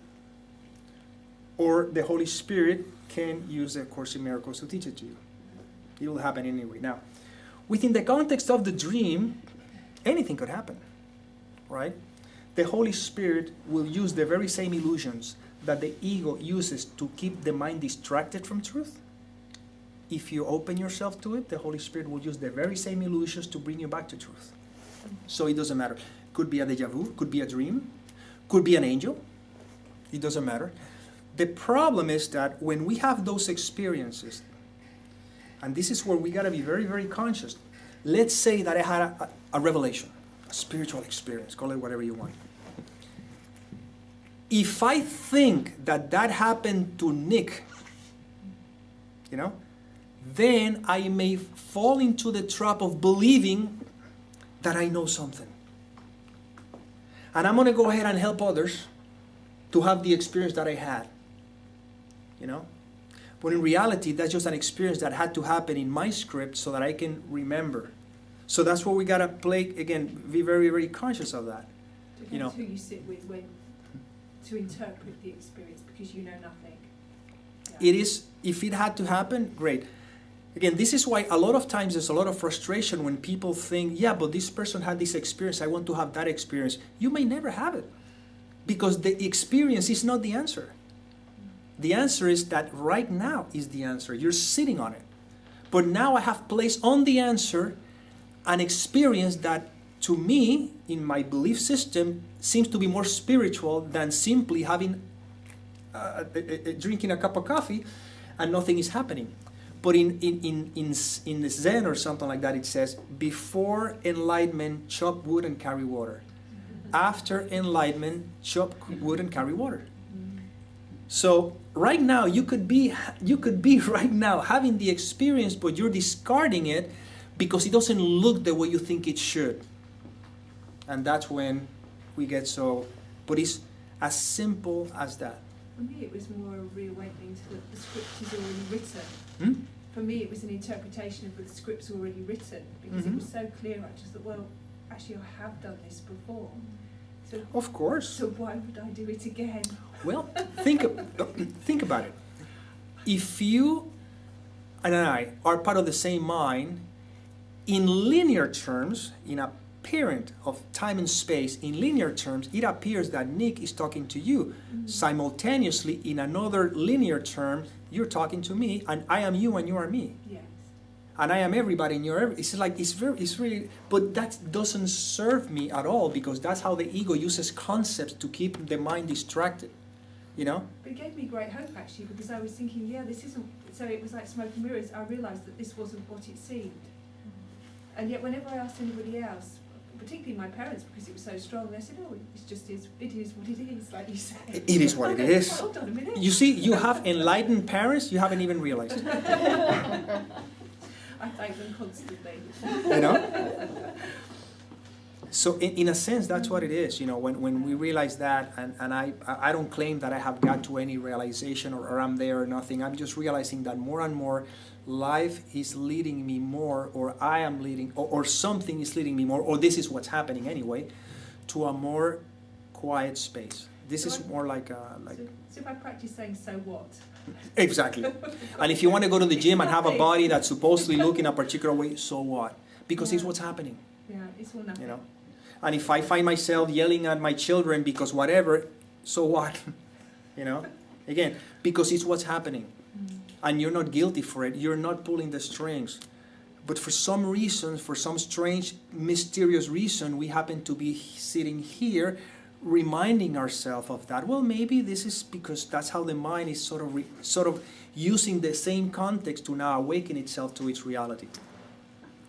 or the Holy Spirit can use A Course in Miracles to teach it to you. It will happen anyway. Now, within the context of the dream, anything could happen, right? The Holy Spirit will use the very same illusions that the ego uses to keep the mind distracted from truth. If you open yourself to it, the Holy Spirit will use the very same illusions to bring you back to truth. So it doesn't matter. Could be a déjà vu, could be a dream, could be an angel. It doesn't matter. The problem is that when we have those experiences, and this is where we got to be very, very conscious. Let's say that I had a revelation, a spiritual experience, call it whatever you want. If I think that happened to Nick, then I may fall into the trap of believing that I know something. And I'm going to go ahead and help others to have the experience that I had. But in reality, that's just an experience that had to happen in my script so that I can remember. So that's what we got to play, again, be very, very conscious of that. Depends who you sit with when to interpret the experience, because you know nothing. Yeah. It is, if it had to happen, great. Again, this is why a lot of times there's a lot of frustration when people think, yeah, but this person had this experience, I want to have that experience. You may never have it, because the experience is not the answer. The answer is that right now is the answer. You're sitting on it. But now I have placed on the answer an experience that, to me, in my belief system, seems to be more spiritual than simply having drinking a cup of coffee and nothing is happening. But in Zen or something like that, it says, before enlightenment, chop wood and carry water. After enlightenment, chop wood and carry water. So right now, you could be right now having the experience, but you're discarding it because it doesn't look the way you think it should. And that's when we get so, but it's as simple as that. For me, it was more a reawakening to the script is already written. Hmm? For me, it was an interpretation of the script's already written, because it was so clear. I just thought, well, actually, I have done this before. So, Of course. so why would I do it again? Well, think about it. If you and I are part of the same mind, in linear terms, in a parent of time and space, in linear terms, it appears that Nick is talking to you. Simultaneously, in another linear term, you're talking to me, and I am you and you are me. Yes. And I am everybody and you're everybody. It's really, but that doesn't serve me at all, because that's how the ego uses concepts to keep the mind distracted, But it gave me great hope, actually, because I was thinking, this isn't, so it was like smoke and mirrors. I realised that this wasn't what it seemed. And yet whenever I asked anybody else, particularly my parents, because it was so strong, they said, oh, it is what it is, like you say. It is what it is. Hold on a minute. You see, you have enlightened parents you haven't even realized. I thank them constantly. You know? So in a sense, that's what it is, you know, when we realize that, and I don't claim that I have got to any realization or I'm there or nothing. I'm just realizing that more and more life is leading me more, or I am leading, or something is leading me more, or this is what's happening anyway, to a more quiet space. This So is more like a... So if I practice saying, so what? Exactly. And if you want to go to the gym and have a body that's supposedly looking a particular way, so what? Because it's what's happening, Yeah, it's all nothing. you know. And if I find myself yelling at my children because whatever, so what? You know? Again, because it's what's happening. And you're not guilty for it. You're not pulling the strings. But for some reason, for some strange, mysterious reason, we happen to be sitting here reminding ourselves of that. Well, maybe this is because that's how the mind is sort of using the same context to now awaken itself to its reality,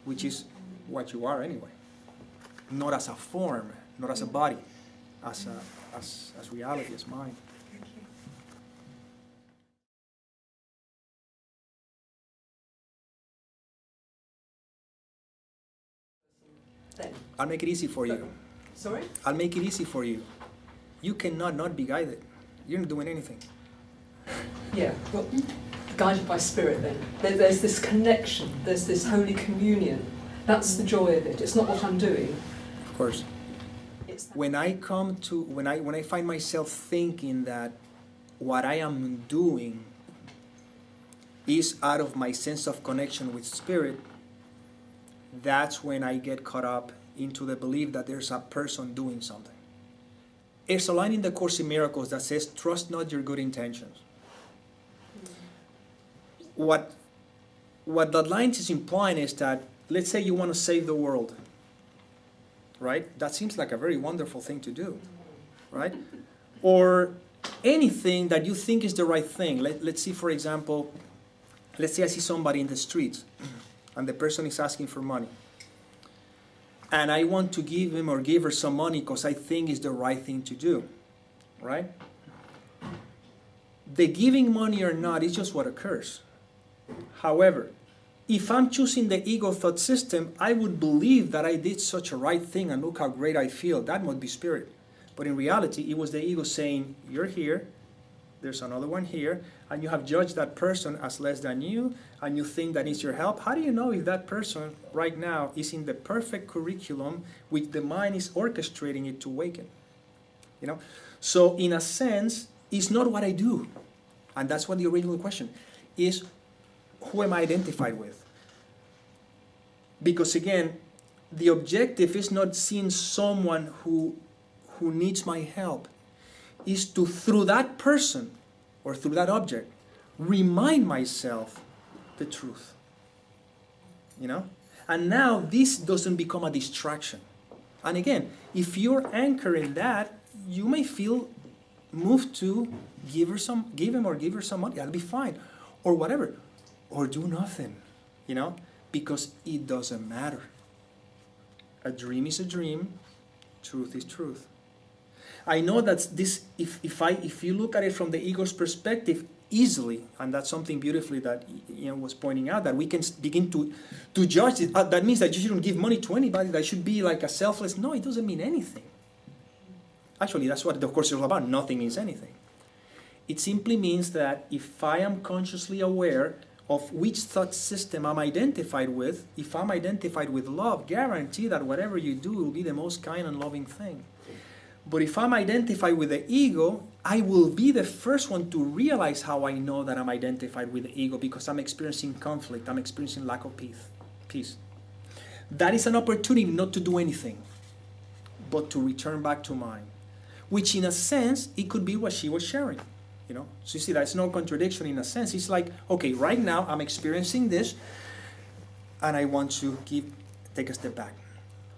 which is what you are anyway. Not as a form, not as a body, as reality, as mind. Thank you. Then. I'll make it easy for you. Sorry? I'll make it easy for you. You cannot not be guided. You're not doing anything. Yeah, well, guided by spirit then. There's this connection, there's this holy communion. That's the joy of it. It's not what I'm doing. Of course. It's that. When I find myself thinking that what I am doing is out of my sense of connection with spirit, that's when I get caught up into the belief that there's a person doing something. There's a line in the Course in Miracles that says, trust not your good intentions. What that line is implying is that, let's say you want to save the world, right? That seems like a very wonderful thing to do, right? Or anything that you think is the right thing. Let's see, for example, let's say I see somebody in the streets and the person is asking for money. And I want to give him or give her some money because I think it's the right thing to do, right? The giving money or not is just what occurs. However, if I'm choosing the ego thought system, I would believe that I did such a right thing and look how great I feel. That must be spirit. But in reality, it was the ego saying, you're here, there's another one here, and you have judged that person as less than you, and you think that needs your help. How do you know if that person right now is in the perfect curriculum which the mind is orchestrating it to awaken? You know? So in a sense, it's not what I do. And that's what the original question is. Who am I identified with? Because again, the objective is not seeing someone who needs my help. Is to, through that person or through that object, remind myself the truth. You know? And now this doesn't become a distraction. And again, if you're anchoring that, you may feel moved to give him or give her some money. That'll be fine. Or whatever. Or do nothing, you know, because it doesn't matter. A dream is a dream, truth is truth. I know that this, if you look at it from the ego's perspective, easily, and that's something beautifully that Ian was pointing out, that we can begin to judge it. That means that you shouldn't give money to anybody, that should be like a selfless. No, it doesn't mean anything. Actually, that's what the Course is all about. Nothing means anything. It simply means that if I am consciously aware of which thought system I'm identified with, if I'm identified with love, guarantee that whatever you do will be the most kind and loving thing. But if I'm identified with the ego, I will be the first one to realize how I know that I'm identified with the ego, because I'm experiencing conflict, I'm experiencing lack of peace. That is an opportunity not to do anything, but to return back to mine, which in a sense, it could be what she was sharing. You know, so you see, that's no contradiction in a sense. It's like, okay, right now I'm experiencing this, and I want to take a step back.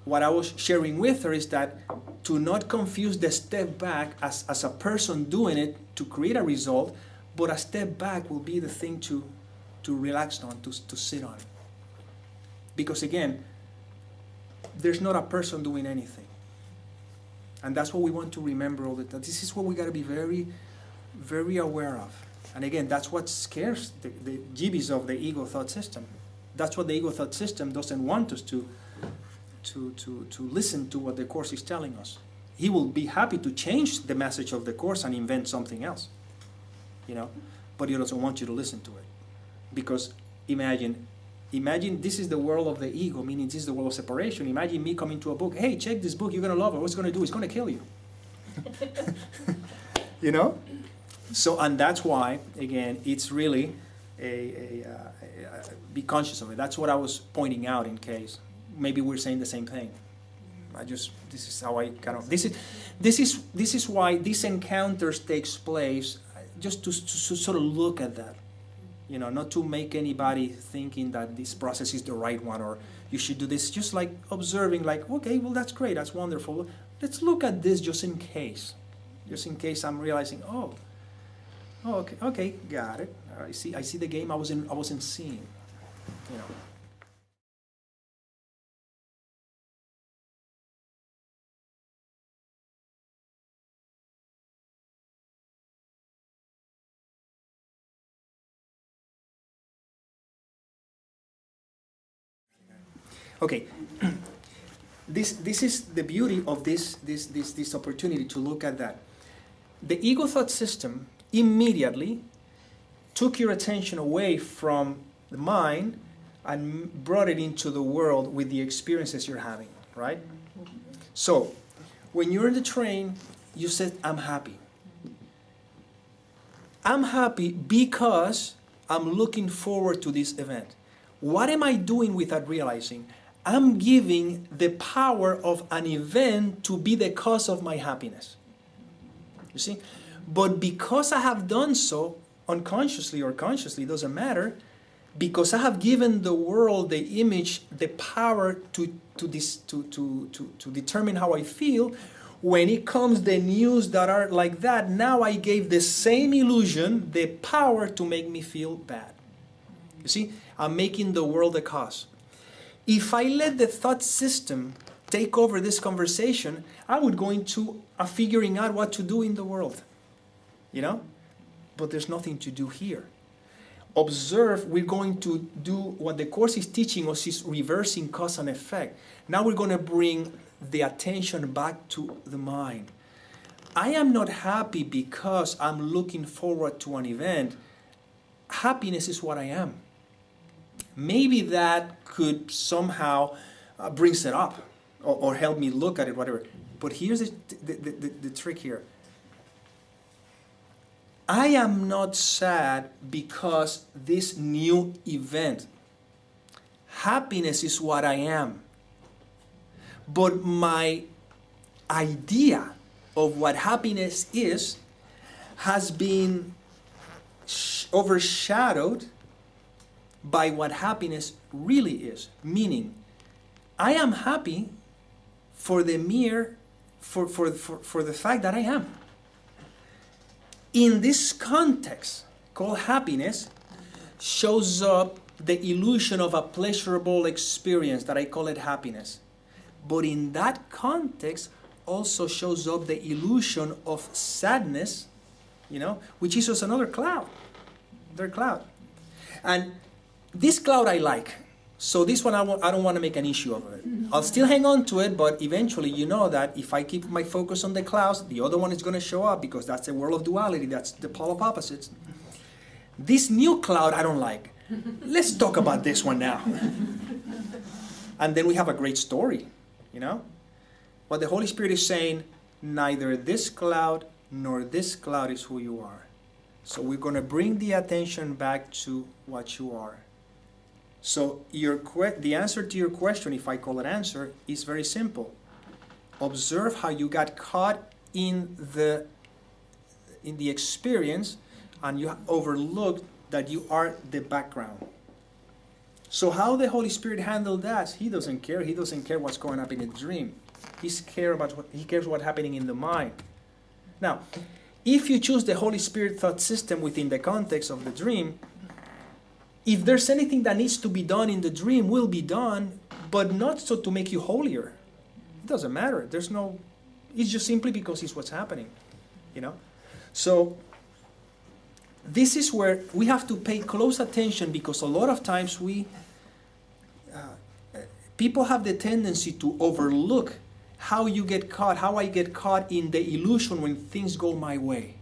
What I was sharing with her is that to not confuse the step back as a person doing it to create a result, but a step back will be the thing to relax on, to sit on. Because again, there's not a person doing anything. And that's what we want to remember all the time. This is what we got to be very, very aware of. And again, that's what scares the jibbies of the ego thought system. That's what the ego thought system doesn't want us to listen to what the Course is telling us. He will be happy to change the message of the Course and invent something else, but he doesn't want you to listen to it. Because imagine this is the world of the ego, meaning this is the world of separation. Imagine me coming to a book, hey, check this book, you're going to love it. What's it going to do? It's going to kill you. So, and that's why, again, it's really be conscious of it. That's what I was pointing out in case. Maybe we're saying the same thing. This is how I kind of, this is why these encounters takes place, just to sort of look at that. Not to make anybody thinking that this process is the right one or you should do this. Just like observing, like, okay, well, that's great, that's wonderful. Let's look at this just in case. Just in case I'm realizing, okay, got it. I see the game I wasn't seeing. Okay, this is the beauty of this opportunity to look at that. The ego thought system immediately took your attention away from the mind and brought it into the world with the experiences you're having, right? So, when you're in the train, you said, I'm happy. I'm happy because I'm looking forward to this event. What am I doing without realizing? I'm giving the power of an event to be the cause of my happiness. You see? But because I have done so, unconsciously or consciously, doesn't matter, because I have given the world, the image, the power to determine how I feel, when it comes the news that are like that, now I gave the same illusion the power to make me feel bad. You see? I'm making the world a cause. If I let the thought system take over this conversation, I would go into figuring out what to do in the world. But there's nothing to do here. Observe, we're going to do what the Course is teaching us, is reversing cause and effect. Now we're going to bring the attention back to the mind. I am not happy because I'm looking forward to an event. Happiness is what I am. Maybe that could somehow brings it up or help me look at it, whatever. But here's the trick here. I am not sad because this new event. Happiness is what I am. But my idea of what happiness is has been overshadowed by what happiness really is. Meaning, I am happy for the fact that I am. In this context, called happiness, shows up the illusion of a pleasurable experience that I call it happiness. But in that context also shows up the illusion of sadness, which is just another cloud. Another cloud. And this cloud I like. So this one I don't want to make an issue of it. I'll still hang on to it, but eventually you know that if I keep my focus on the clouds, the other one is going to show up because that's the world of duality, that's the pole of opposites. This new cloud I don't like. Let's talk about this one now. And then we have a great story, What the Holy Spirit is saying, neither this cloud nor this cloud is who you are. So we're going to bring the attention back to what you are. So the answer to your question, if I call it answer, is very simple. Observe how you got caught in the experience and you overlooked that you are the background. So how the Holy Spirit handled that? He doesn't care. He doesn't care what's going on in a dream. He cares what's happening in the mind. Now, if you choose the Holy Spirit thought system within the context of the dream, if there's anything that needs to be done in the dream, will be done, but not so to make you holier. It doesn't matter. It's just simply because it's what's happening, you know? So this is where we have to pay close attention, because a lot of times people have the tendency to overlook how I get caught in the illusion when things go my way.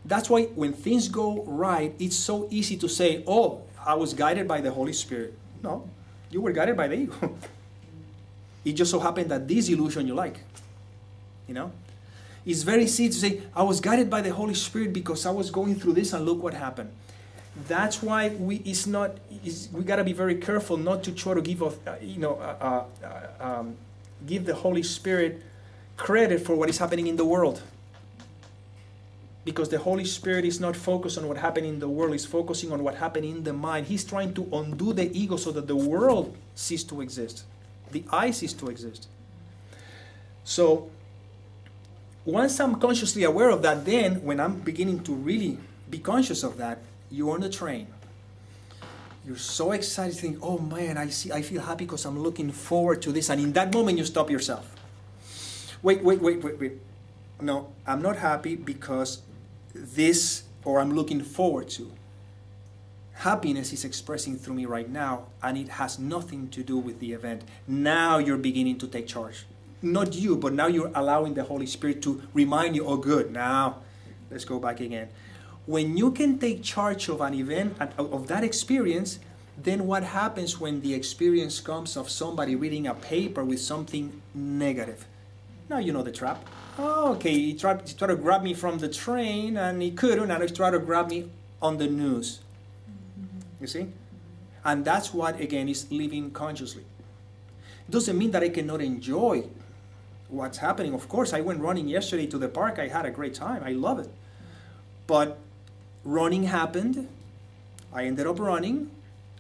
That's why when things go right, it's so easy to say, oh, I was guided by the Holy Spirit. No, you were guided by the ego. It just so happened that this illusion you like, you know? It's very easy to say, I was guided by the Holy Spirit because I was going through this and look what happened. That's why we gotta be very careful not to try to give the Holy Spirit credit for what is happening in the world. Because the Holy Spirit is not focused on what happened in the world, he's focusing on what happened in the mind. He's trying to undo the ego so that the world ceases to exist. The I cease to exist. So, once I'm consciously aware of that, then when I'm beginning to really be conscious of that, you're on the train. You're so excited, you think, oh man, I feel happy because I'm looking forward to this. And in that moment, you stop yourself. Wait. No, I'm not happy because this, or I'm looking forward to. Happiness is expressing through me right now, and it has nothing to do with the event. Now you're beginning to take charge. Not you, but now you're allowing the Holy Spirit to remind you, oh good, now let's go back again. When you can take charge of an event, of that experience, then what happens when the experience comes of somebody reading a paper with something negative? Now you know the trap. Oh, okay, he tried to grab me from the train and he couldn't, and he tried to grab me on the news. You see? And that's what, again, is living consciously. Doesn't mean that I cannot enjoy what's happening. Of course, I went running yesterday to the park. I had a great time. I love it. But running happened. I ended up running.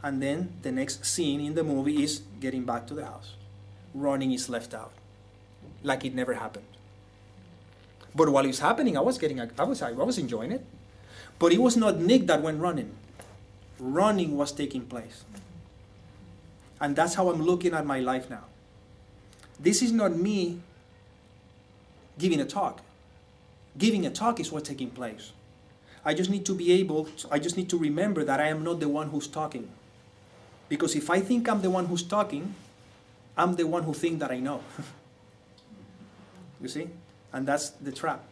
And then the next scene in the movie is getting back to the house. Running is left out. Like it never happened. But while it was happening, I was enjoying it. But it was not Nick that went running. Running was taking place. And that's how I'm looking at my life now. This is not me giving a talk. Giving a talk is what's taking place. I just need to remember that I am not the one who's talking. Because if I think I'm the one who's talking, I'm the one who thinks that I know. You see? And that's the trap.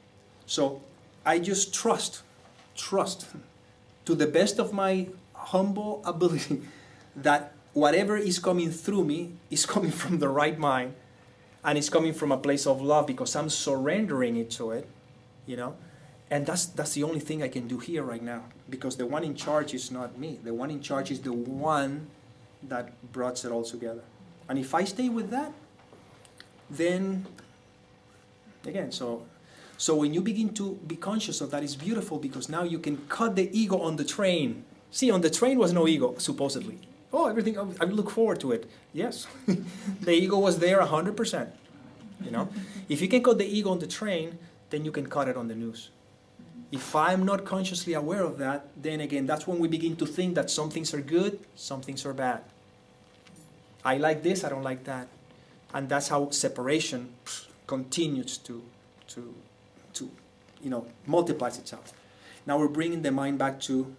So I just trust to the best of my humble ability that whatever is coming through me is coming from the right mind, and it's coming from a place of love because I'm surrendering it to it, you know. And that's the only thing I can do here right now, because the one in charge is not me. The one in charge is the one that brought it all together. And if I stay with that, then again, so when you begin to be conscious of that, it's beautiful, because now you can cut the ego on the train. See, on the train was no ego, supposedly. Oh, everything, I look forward to it. Yes, the ego was there 100%. You know, if you can cut the ego on the train, then you can cut it on the news. If I'm not consciously aware of that, then again, that's when we begin to think that some things are good, some things are bad. I like this, I don't like that. And that's how separation continues to multiplies itself. Now we're bringing the mind back to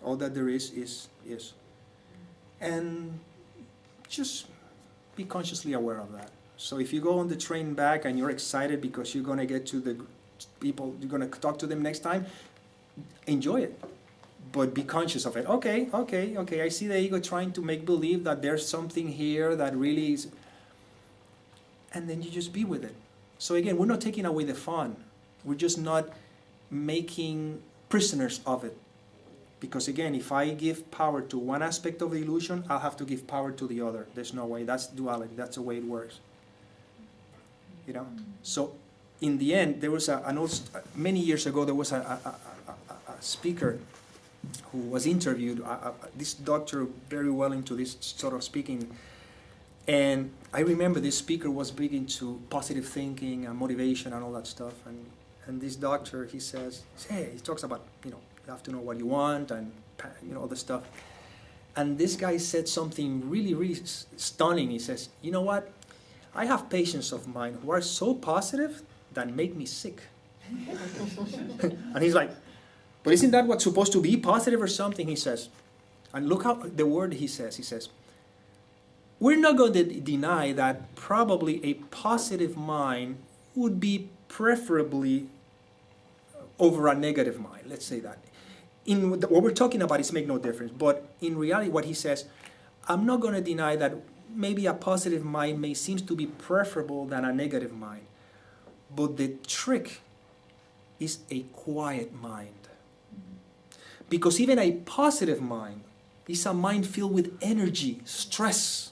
all that there is. And just be consciously aware of that. So if you go on the train back and you're excited because you're going to get to the people, you're going to talk to them next time, enjoy it. But be conscious of it. Okay, I see the ego trying to make believe that there's something here that really is. And then you just be with it. So again, we're not taking away the fun. We're just not making prisoners of it. Because again, if I give power to one aspect of the illusion, I'll have to give power to the other. There's no way. That's duality. That's the way it works. You know? So in the end, there was many years ago, there was a speaker who was interviewed, this doctor very well into this sort of speaking. And I remember this speaker was big into positive thinking and motivation and all that stuff. And this doctor, he says, hey, he talks about, you have to know what you want and, all this stuff. And this guy said something really, really stunning. He says, you know what? I have patients of mine who are so positive that make me sick. And he's like, but isn't that what's supposed to be, positive or something? He says, and look how the word he says, we're not going to deny that probably a positive mind would be preferably over a negative mind, let's say that. What we're talking about is make no difference, but in reality what he says, I'm not going to deny that maybe a positive mind may seem to be preferable than a negative mind, but the trick is a quiet mind. Because even a positive mind is a mind filled with energy, stress.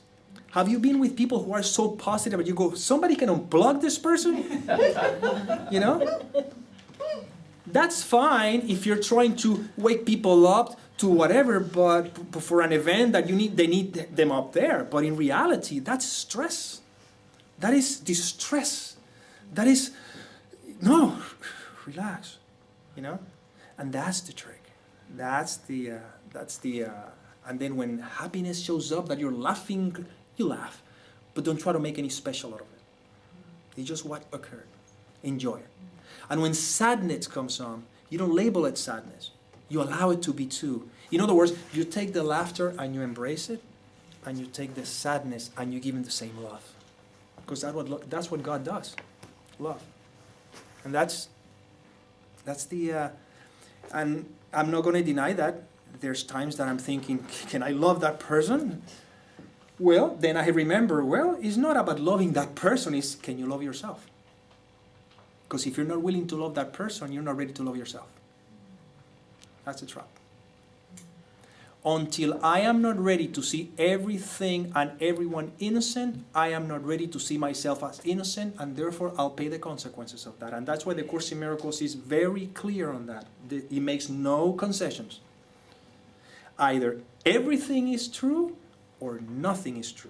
Have you been with people who are so positive and you go, somebody can unplug this person? You know? That's fine if you're trying to wake people up to whatever, but for an event that they need them up there. But in reality, that's stress. That is distress. That is, no, relax, you know? And that's the trick. And then when happiness shows up, that you're laughing, you laugh. But don't try to make any special out of it. It's just what occurred. Enjoy it. And when sadness comes on, you don't label it sadness. You allow it to be too. In other words, you take the laughter and you embrace it, and you take the sadness and you give it the same love. Because that's what God does. Love. And that's the... and I'm not going to deny that. There's times that I'm thinking, can I love that person? Well, then I remember, well, it's not about loving that person, it's can you love yourself? Because if you're not willing to love that person, you're not ready to love yourself. That's the trap. Until I am not ready to see everything and everyone innocent, I am not ready to see myself as innocent, and therefore I'll pay the consequences of that. And that's why the Course in Miracles is very clear on that. It makes no concessions. Either everything is true or nothing is true.